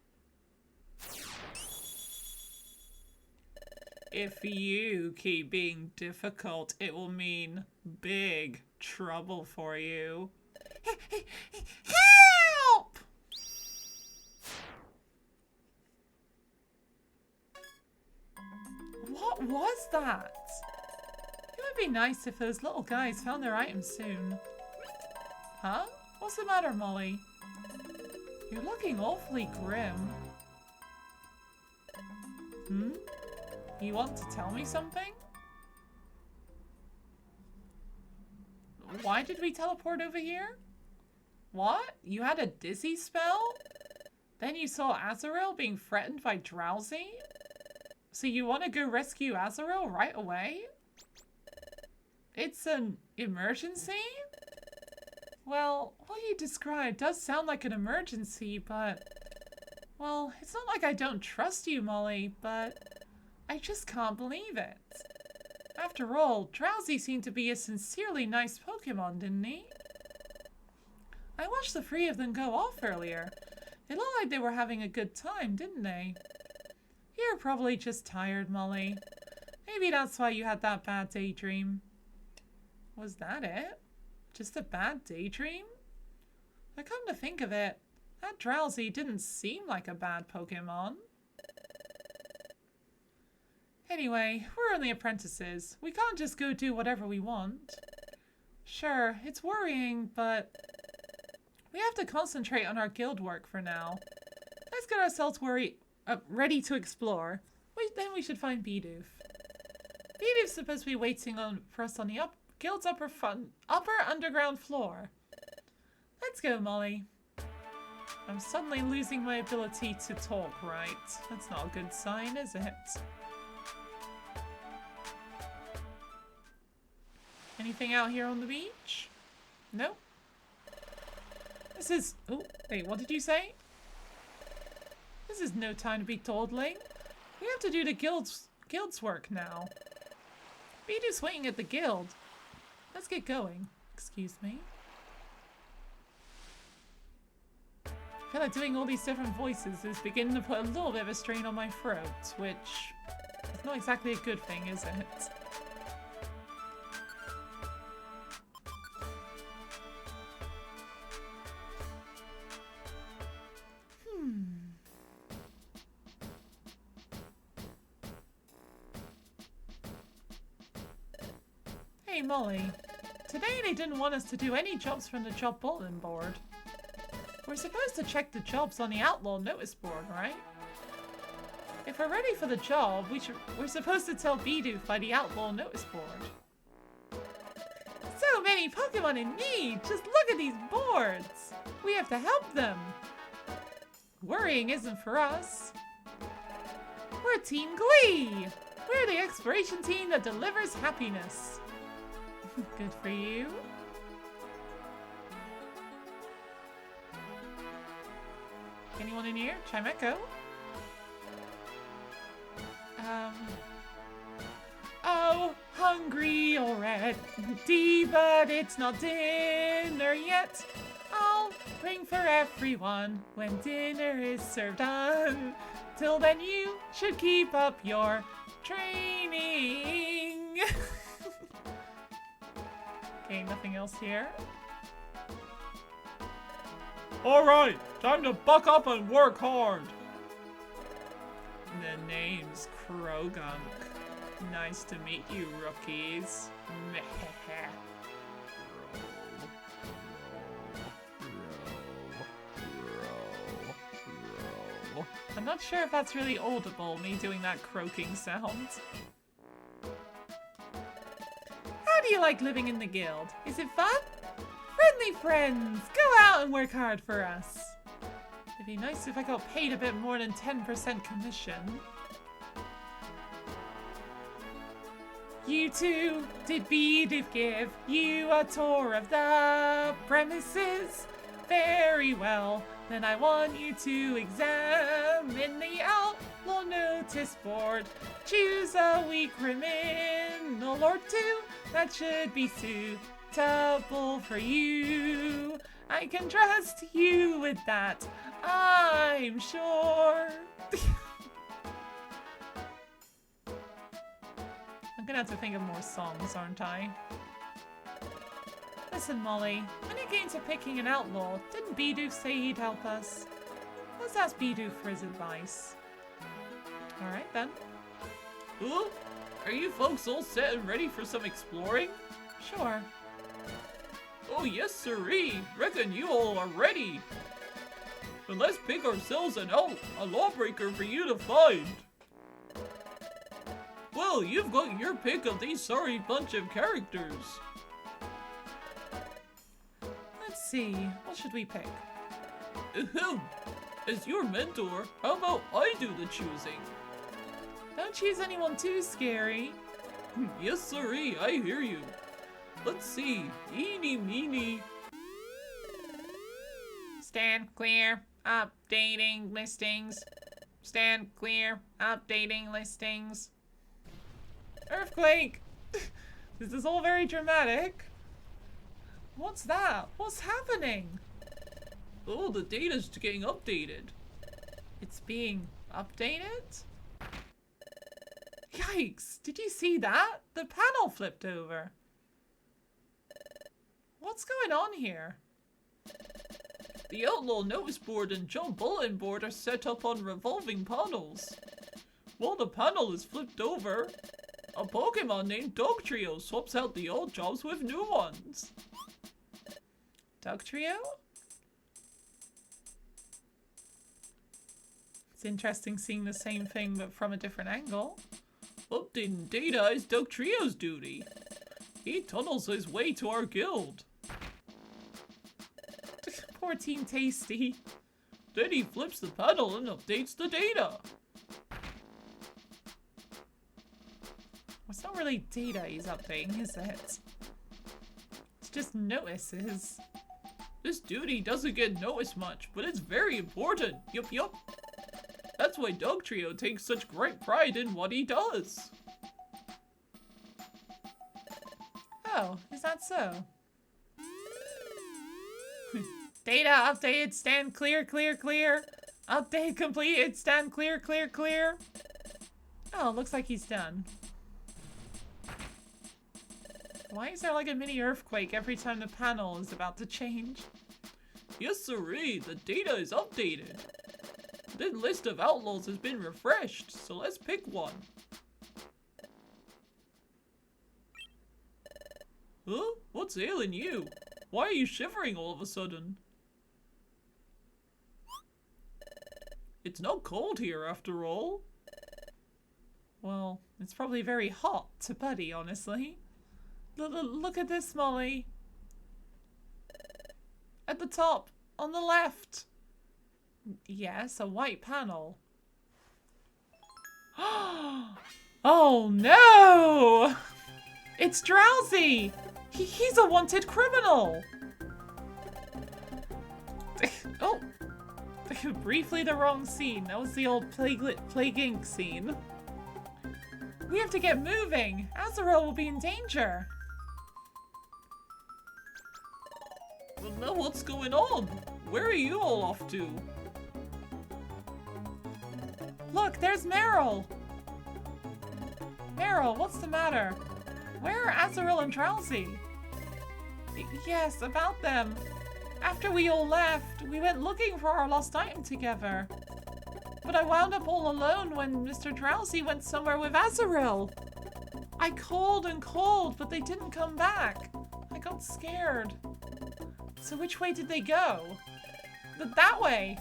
If you keep being difficult, it will mean big trouble for you. Help! What was that? It would be nice if those little guys found their items soon. Huh? What's the matter, Molly? You're looking awfully grim. Hmm? You want to tell me something? Why did we teleport over here? What? You had a dizzy spell? Then you saw Azrael being threatened by Drowsy? So you want to go rescue Azrael right away? It's an emergency? Well, what you described does sound like an emergency, but... Well, it's not like I don't trust you, Molly, but... I just can't believe it. After all, Drowsy seemed to be a sincerely nice Pokemon, didn't he? I watched the three of them go off earlier. It looked like they were having a good time, didn't they? You're probably just tired, Molly. Maybe that's why you had that bad daydream. Was that it? Just a bad daydream? But come to think of it, that Drowsy didn't seem like a bad Pokemon. Anyway, we're only apprentices. We can't just go do whatever we want. Sure, it's worrying, but we have to concentrate on our guild work for now. Let's get ourselves ready to explore. Then we should find Bidoof. Bidoof's supposed to be waiting for us on the guild's upper underground floor. Let's go, Molly. I'm suddenly losing my ability to talk, right? That's not a good sign, is it? Anything out here on the beach? Nope. This is... Oh, wait, what did you say? This is no time to be dawdling. We have to do the guild's work now. Bidu's waiting at the guild. Let's get going. Excuse me. I feel like doing all these different voices is beginning to put a little bit of a strain on my throat, which is not exactly a good thing, is it? Hey Molly, today they didn't want us to do any jobs from the job bulletin board. We're supposed to check the jobs on the outlaw notice board, right? If we're ready for the job, we're supposed to tell Bidoof by the outlaw notice board. So many Pokemon in need! Just look at these boards! We have to help them! Worrying isn't for us. We're Team Glee! We're the exploration team that delivers happiness. Good for you. Anyone in here? Chimeco? Oh, hungry already, but it's not dinner yet. I'll ring for everyone when dinner is served on. Till then you should keep up your training. Okay, nothing else here. Alright, time to buck up and work hard. The name's Krogunk. Nice to meet you, rookies. I'm not sure if that's really audible, me doing that croaking sound. How do you like living in the guild? Is it fun? Friendly friends! Go out and work hard for us! It'd be nice if I got paid a bit more than 10% commission. You two, did Bidoof give you a tour of the premises? Very well, then I want you to examine the outlaw notice board. Choose a weak criminal or two that should be suitable for you. I can trust you with that, I'm sure. I'm gonna have to think of more songs, aren't I? Listen, Molly, when it came to picking an outlaw, didn't Bidoof say he'd help us? Let's ask Bidoof for his advice. Alright then. Ooh, are you folks all set and ready for some exploring? Sure. Oh yes sirree, reckon you all are ready. But let's pick ourselves a lawbreaker for you to find. Well, you've got your pick of these sorry bunch of characters. Let's see, what should we pick? Ahem. As your mentor, how about I do the choosing? Don't choose anyone too scary. Yes sirree, I hear you. Let's see, eeny meeny. Stand clear, updating listings. Stand clear, updating listings. Earthquake! This is all very dramatic. What's that? What's happening? Oh, the data's getting updated. It's being updated? Yikes! Did you see that? The panel flipped over. What's going on here? The outlaw notice board and job bulletin board are set up on revolving panels. While the panel is flipped over, a Pokemon named Dugtrio swaps out the old jobs with new ones. Dugtrio? It's interesting seeing the same thing but from a different angle. Updating data is Dugtrio's duty. He tunnels his way to our guild. Poor Team Tasty. Then he flips the panel and updates the data. It's not really data he's updating, is it? It's just notices. This duty doesn't get noticed much, but it's very important. Yup. That's why Dugtrio takes such great pride in what he does. Oh, is that so? Data updated, stand clear, clear, clear. Update completed, stand clear, clear, clear. Oh, looks like he's done. Why is there like a mini earthquake every time the panel is about to change? Yes, sirree, the data is updated. The list of outlaws has been refreshed, so let's pick one. Huh? What's ailing you? Why are you shivering all of a sudden? It's not cold here after all. Well, it's probably very hot to Buddy, honestly. Look at this, Molly. At the top, on the left. Yes, a white panel. Oh no! It's Drowsy! He's a wanted criminal! Oh! Briefly the wrong scene. That was the old Plague Inc. scene. We have to get moving! Azrael will be in danger! Well, now what's going on? Where are you all off to? Look, there's Meryl! Meryl, what's the matter? Where are Azrael and Drowsy? Yes, about them. After we all left, we went looking for our lost item together. But I wound up all alone when Mr. Drowsy went somewhere with Azrael. I called and called, but they didn't come back. I got scared. So which way did they go? That way!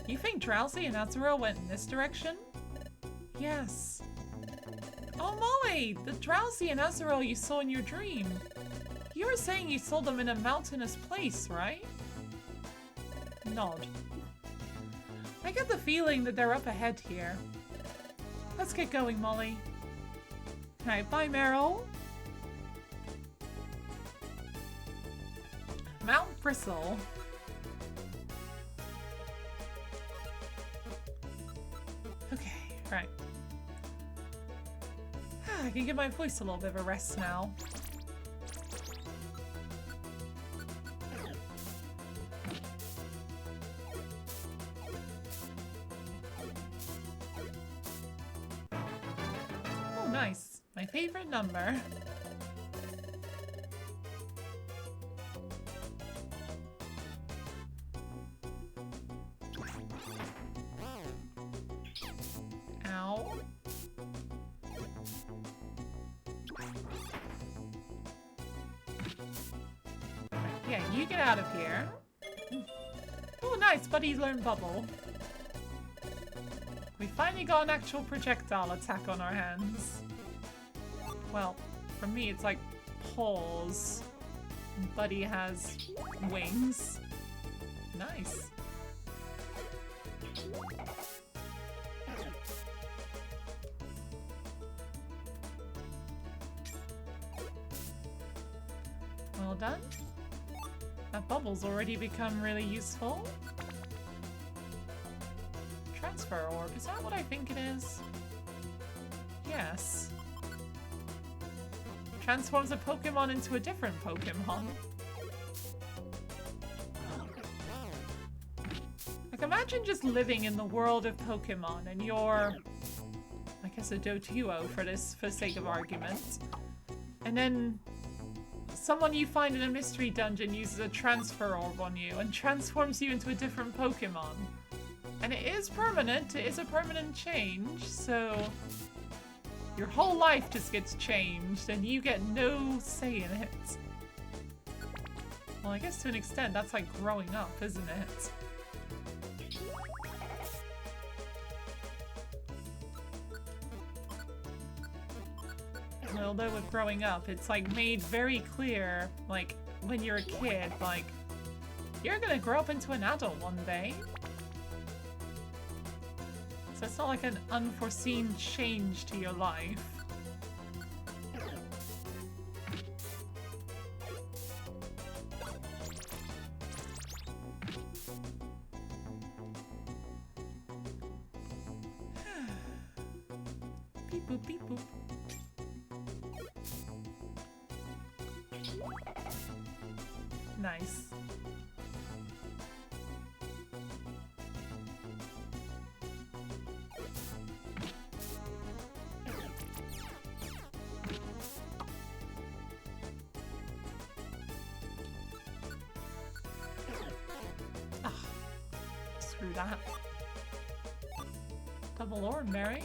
You think Drowsy and Azrael went in this direction? Yes. Oh, Molly! The Drowsy and Azrael you saw in your dream. You were saying you saw them in a mountainous place, right? Nod. I get the feeling that they're up ahead here. Let's get going, Molly. Alright, bye, Meryl. Mount Bristle. Okay, right. I can give my voice a little bit of a rest now. Oh, nice. My favorite number. Ow. Yeah, you get out of here. Oh, nice. Buddy's learned bubble. We finally got an actual projectile attack on our hands. Well, for me, it's like paws. And Buddy has wings. Nice. Well done. That bubble's already become really useful. Transfer orb, is that what I think it is? Yes. Transforms a Pokemon into a different Pokemon. Like, imagine just living in the world of Pokemon and you're, I guess, a Dotuo for the sake of argument. And then someone you find in a mystery dungeon uses a transfer orb on you and transforms you into a different Pokemon. And it is permanent, it is a permanent change, so your whole life just gets changed and you get no say in it. Well, I guess to an extent that's like growing up, isn't it? Although with growing up, it's like made very clear, like when you're a kid, like you're gonna grow up into an adult one day. So it's not like an unforeseen change to your life. Beep boop, beep boop. Nice. Ah, screw that. Double ordinary.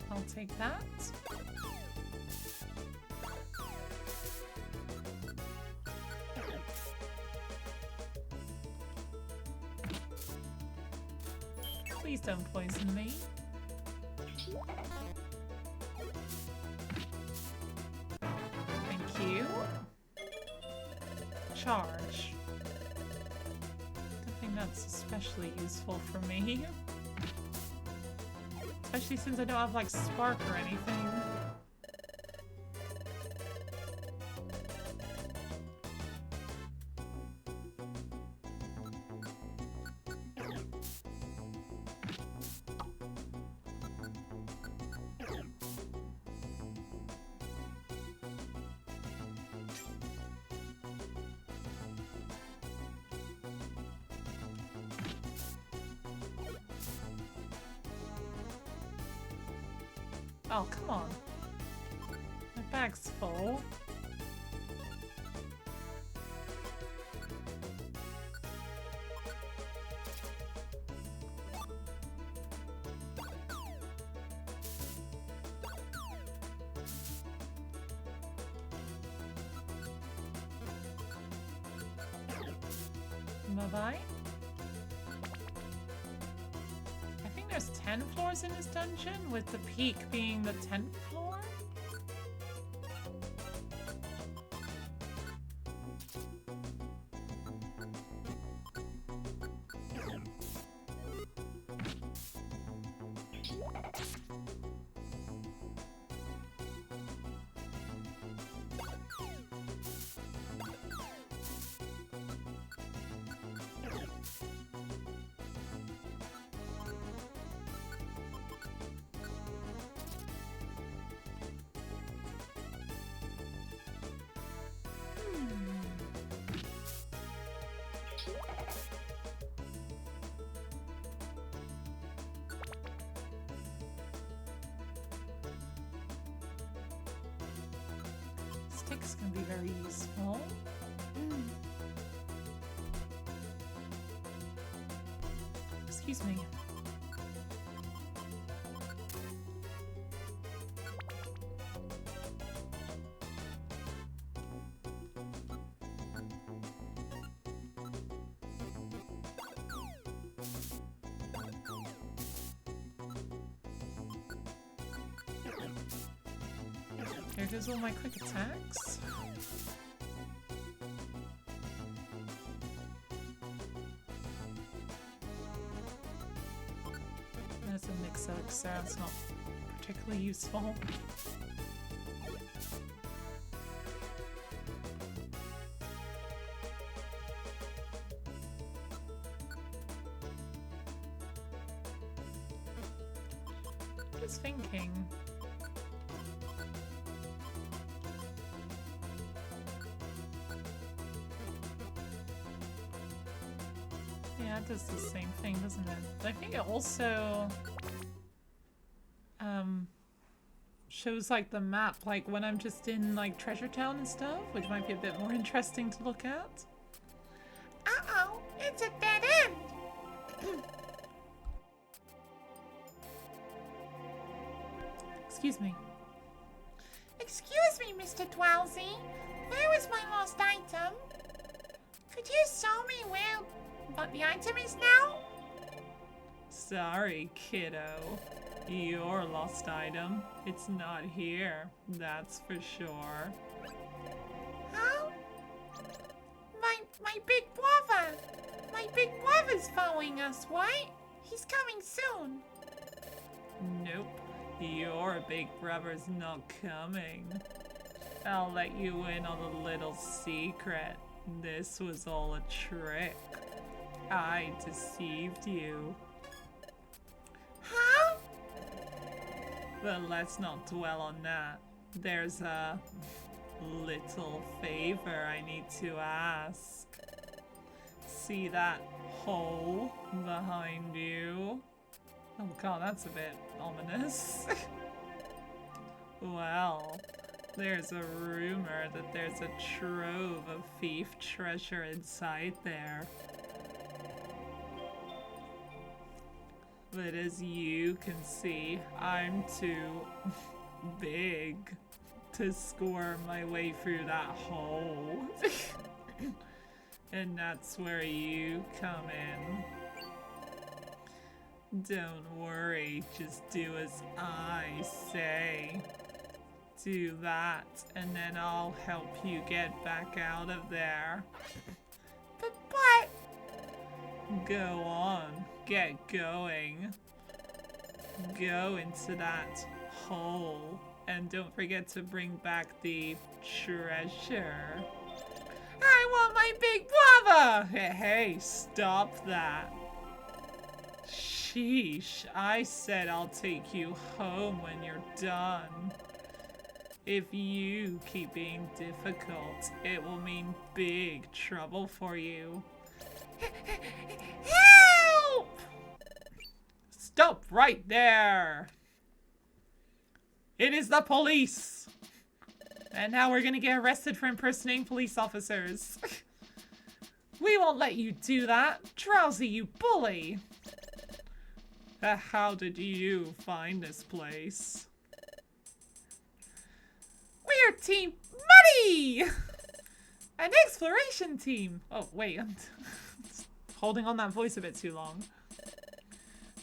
I'll take that. Please don't poison me. Thank you. Charge. Don't think that's especially useful for me. Especially since I don't have like spark or anything. Oh, come on. My bag's full. Bye-bye. I think there's 10 floors in this dungeon, with the peak being the 10th floor. Sticks can be very useful. Excuse me. There goes all my quick attacks. There's a mix elixir, so that's not particularly useful. Just thinking. Yeah, it does the same thing, doesn't it? But I think it also shows like the map, like when I'm just in like Treasure Town and stuff, which might be a bit more interesting to look at. Uh-oh, it's a dead end. excuse me. Excuse me, Mr. Dwowsy. Where is my lost item? Could you show me what the item is now? Sorry, kiddo. Your lost item. It's not here, that's for sure. Huh? My big brother! My big brother's following us, right? He's coming soon. Nope. Your big brother's not coming. I'll let you in on a little secret. This was all a trick. I deceived you. Huh? But let's not dwell on that. There's a little favor I need to ask. See that hole behind you? Oh god, that's a bit ominous. Well, there's a rumor that there's a trove of thief treasure inside there. But as you can see, I'm too big to squirm my way through that hole. And that's where you come in. Don't worry, just do as I say. Do that, and then I'll help you get back out of there. But... Go on, get going. Go into that hole, and don't forget to bring back the treasure. I want my big brother! Hey, stop that. Sheesh, I said I'll take you home when you're done. If you keep being difficult, it will mean big trouble for you. Help! Stop right there! It is the police! And now we're gonna get arrested for impersonating police officers. We won't let you do that! Drowsy, you bully! How did you find this place? We're Team Muddy! An exploration team! Oh, wait, I'm holding on that voice a bit too long.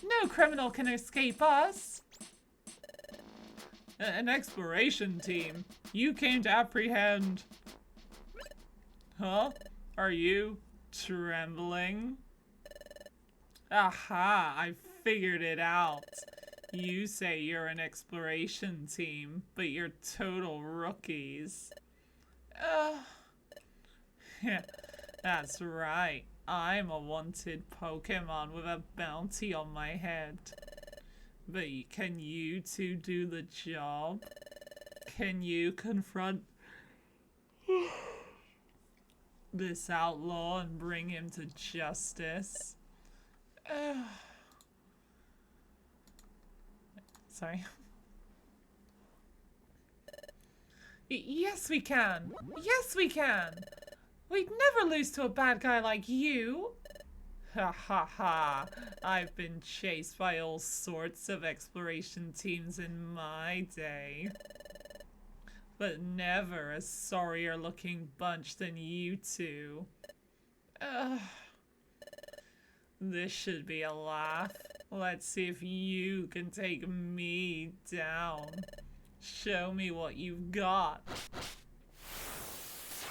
No criminal can escape us! An exploration team? You came to apprehend... Huh? Are you trembling? Aha, I figured it out. You say you're an exploration team, but you're total rookies. Yeah, that's right. I'm a wanted Pokemon with a bounty on my head. But can you two do the job? Can you confront this outlaw and bring him to justice? Sorry. Yes, we can. Yes, we can. We'd never lose to a bad guy like you. Ha ha ha. I've been chased by all sorts of exploration teams in my day. But never a sorrier looking bunch than you two. This should be a laugh. Let's see if you can take me down. Show me what you've got.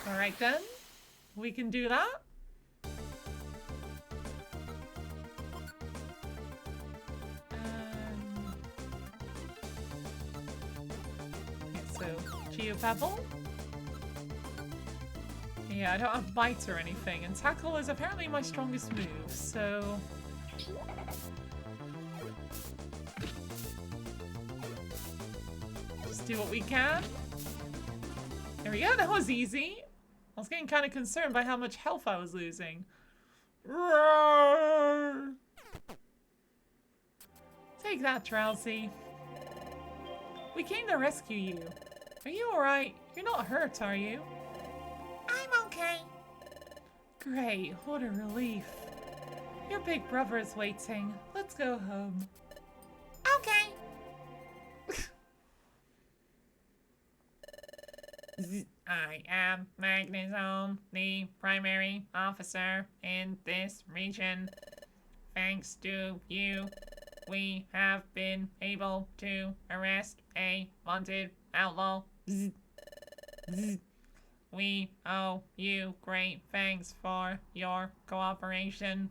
Alright then. We can do that. So, Geopebble? Yeah, I don't have Bite or anything, and Tackle is apparently my strongest move, so... Just do what we can. There we go, that was easy. I was getting kind of concerned by how much health I was losing. Roar! Take that, Drowsy. We came to rescue you. Are you alright? You're not hurt, are you? I'm okay. Great, what a relief. Your big brother is waiting. Let's go home. Okay. I am Magnezone, the primary officer in this region. Thanks to you, we have been able to arrest a wanted outlaw. We owe you great thanks for your cooperation.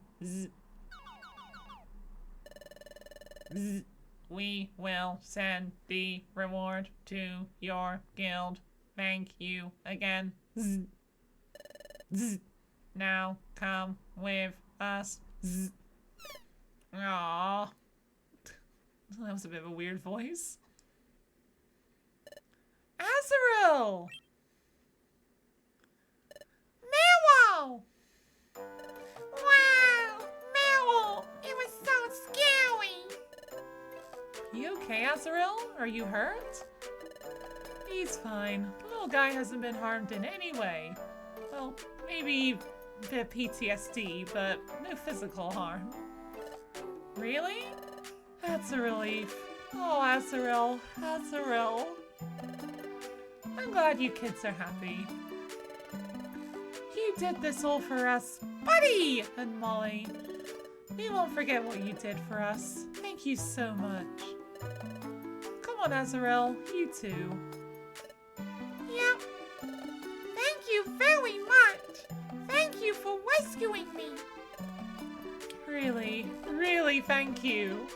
We will send the reward to your guild. Thank you again. Now come with us. Aww. That was a bit of a weird voice. Azrael! Meow! Wow! Meow! It was so scary! You okay, Azrael? Are you hurt? He's fine. The little guy hasn't been harmed in any way. Well, maybe a bit of PTSD, but no physical harm. Really? That's a relief. Oh, Azrael. Azrael. I'm glad you kids are happy. You did this all for us, Buddy and Molly. We won't forget what you did for us. Thank you so much. Come on, Azrael. You too. Yep. Thank you very much. Thank you for rescuing me. Really, really thank you.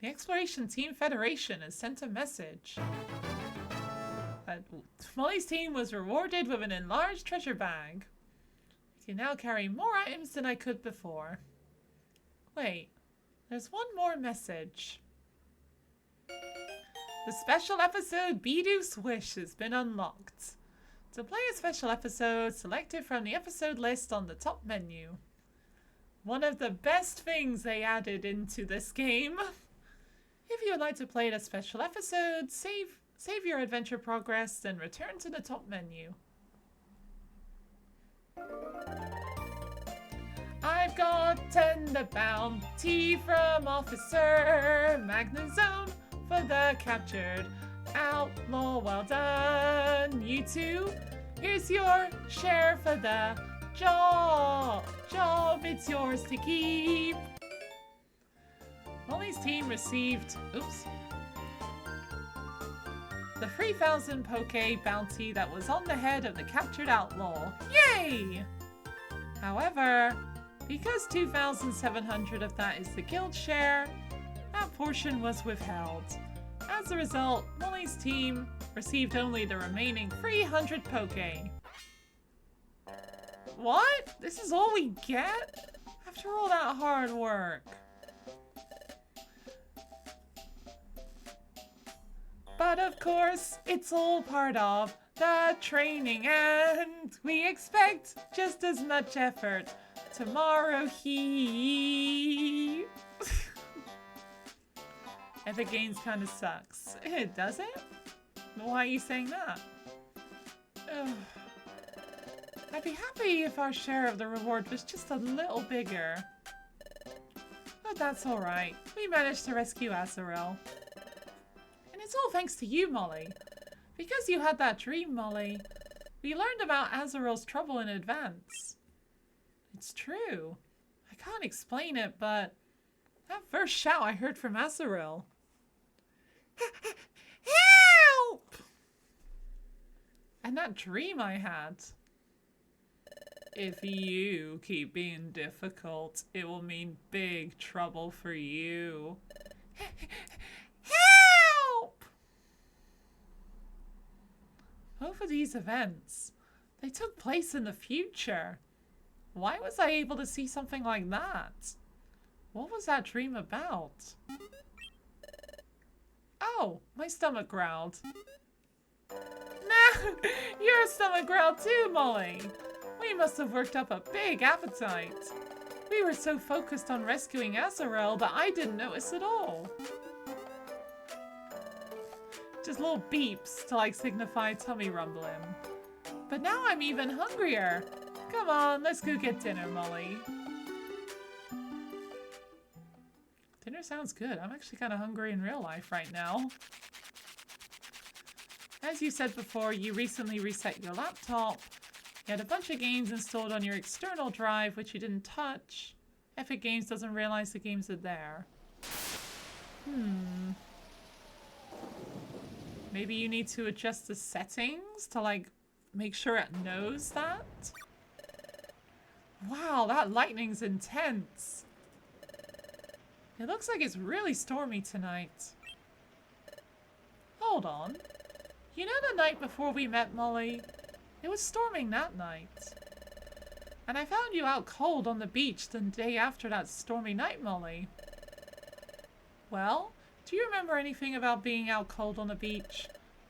The Exploration Team Federation has sent a message. Molly's team was rewarded with an enlarged treasure bag. I can now carry more items than I could before. Wait, there's one more message. The special episode Bidoo's Wish has been unlocked. To play a special episode, select it from the episode list on the top menu. One of the best things they added into this game. If you would like to play the special episode, save your adventure progress, then return to the top menu. I've got tender bounty from Officer Magnezone for the captured outlaw. Well done, you two. Here's your share for the job. It's yours to keep. Molly's team received, the 3,000 Poke bounty that was on the head of the captured outlaw. Yay! However, because 2,700 of that is the guild share, that portion was withheld. As a result, Molly's team received only the remaining 300 Poke. What? This is all we get? After all that hard work. But of course, it's all part of the training, and we expect just as much effort tomorrow. Epic Games kind of sucks. It doesn't? Why are you saying that? Ugh. I'd be happy if our share of the reward was just a little bigger. But that's alright. We managed to rescue Azrael. And it's all thanks to you, Molly. Because you had that dream, Molly, we learned about Azrael's trouble in advance. It's true. I can't explain it, but that first shout I heard from Azrael. Help! And that dream I had. If you keep being difficult, it will mean big trouble for you. Help! Both of these events, they took place in the future. Why was I able to see something like that? What was that dream about? Oh, my stomach growled. Nah, your stomach growled too, Molly. We must have worked up a big appetite. We were so focused on rescuing Azrael that I didn't notice at all. Just little beeps to like signify tummy rumbling. But now I'm even hungrier. Come on, let's go get dinner, Molly. Dinner sounds good. I'm actually kind of hungry in real life right now. As you said before, you recently reset your laptop. You had a bunch of games installed on your external drive, which you didn't touch. Epic Games doesn't realize the games are there. Maybe you need to adjust the settings to, like, make sure it knows that? Wow, that lightning's intense. It looks like it's really stormy tonight. Hold on. You know the night before we met, Molly? It was storming that night. And I found you out cold on the beach the day after that stormy night, Molly. Well, do you remember anything about being out cold on the beach?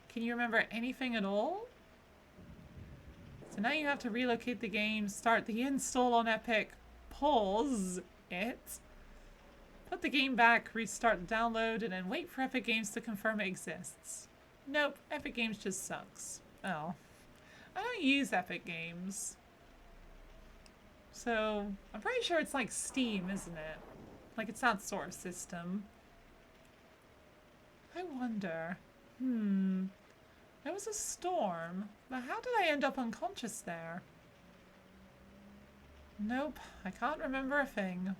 Can you remember anything at all? So now you have to relocate the game, start the install on Epic, pause it, put the game back, restart the download, and then wait for Epic Games to confirm it exists. Nope, Epic Games just sucks. Oh. I don't use Epic Games. So, I'm pretty sure it's like Steam, isn't it? Like it's that sort of system. I wonder. There was a storm, but how did I end up unconscious there? Nope, I can't remember a thing.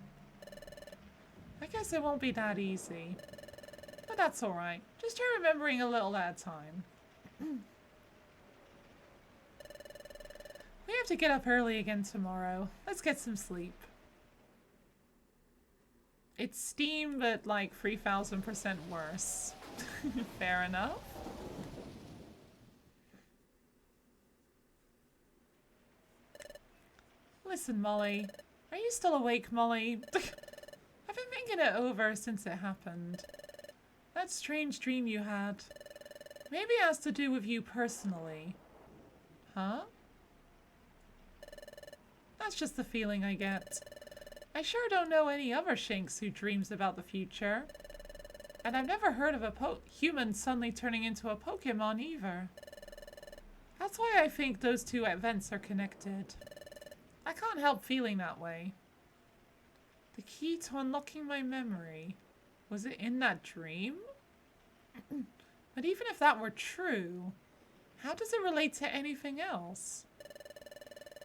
I guess it won't be that easy. But that's alright. Just try remembering a little at a time. We have to get up early again tomorrow. Let's get some sleep. It's Steam, but like 3,000% worse. Fair enough. Listen, Molly. Are you still awake, Molly? I've been thinking it over since it happened. That strange dream you had. Maybe it has to do with you personally. Huh? That's just the feeling I get. I sure don't know any other Shinx who dreams about the future. And I've never heard of a human suddenly turning into a Pokemon either. That's why I think those two events are connected. I can't help feeling that way. The key to unlocking my memory. Was it in that dream? But even if that were true, how does it relate to anything else?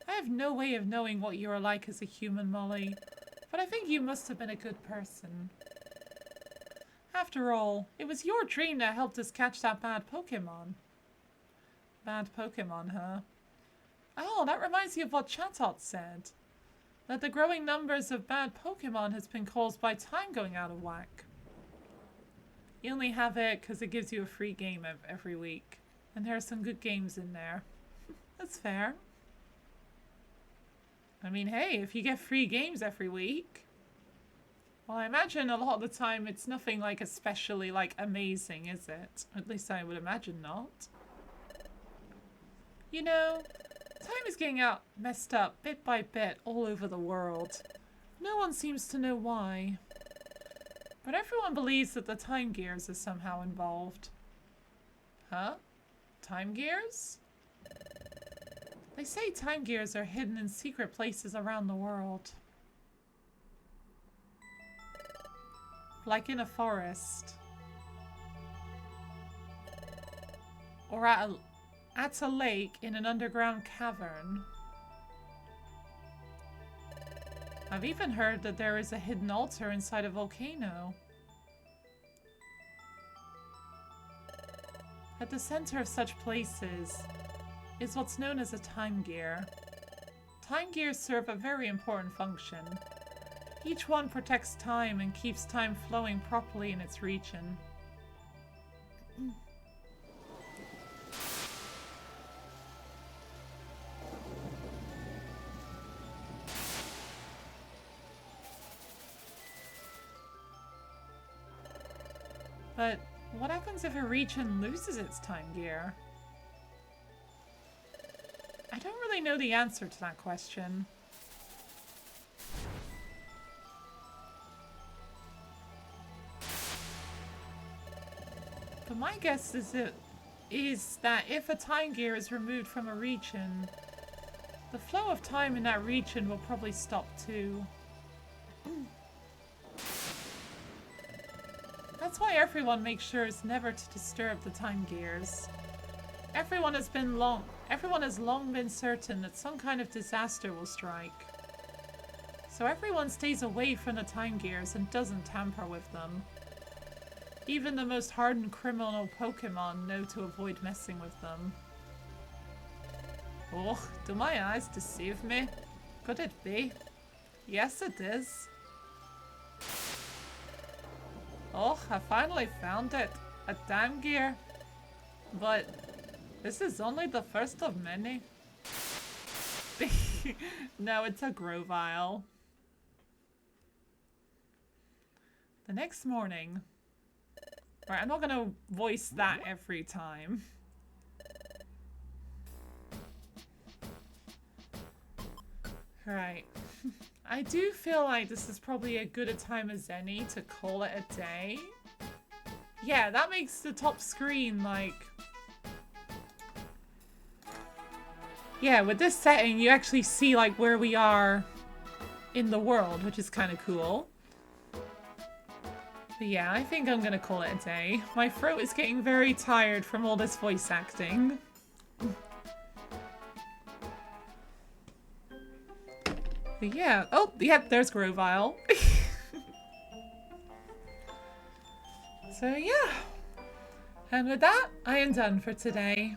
I have no way of knowing what you are like as a human, Molly, but I think you must have been a good person. After all, it was your dream that helped us catch that bad Pokemon. Bad Pokemon, huh? Oh, that reminds me of what Chatot said. That the growing numbers of bad Pokemon has been caused by time going out of whack. You only have it because it gives you a free game every week. And there are some good games in there. That's fair. I mean, hey, if you get free games every week... Well, I imagine a lot of the time it's nothing like especially like amazing, is it? At least I would imagine not. You know, time is getting out messed up bit by bit all over the world. No one seems to know why. But everyone believes that the Time Gears is somehow involved. Huh? Time Gears? They say Time Gears are hidden in secret places around the world. Like in a forest. Or at a lake in an underground cavern. I've even heard that there is a hidden altar inside a volcano. At the center of such places is what's known as a time gear. Time gears serve a very important function. Each one protects time and keeps time flowing properly in its region. But what happens if a region loses its time gear? I don't really know the answer to that question. But my guess is that if a time gear is removed from a region, the flow of time in that region will probably stop too. That's why everyone makes sure never to disturb the time gears. Everyone has long been certain that some kind of disaster will strike. So everyone stays away from the time gears and doesn't tamper with them. Even the most hardened criminal Pokemon know to avoid messing with them. Oh, do my eyes deceive me? Could it be? Yes, it is. Oh, I finally found it. A time gear. But this is only the first of many. No, it's a Grovyle. The next morning. Right, I'm not gonna voice that every time. Right. I do feel like this is probably as good a time as any to call it a day. Yeah, that makes the top screen like... Yeah, with this setting you actually see like where we are in the world, which is kind of cool. But yeah, I think I'm gonna call it a day. My throat is getting very tired from all this voice acting. But yeah. Oh, yep, there's Grovyle. So yeah. And with that, I am done for today.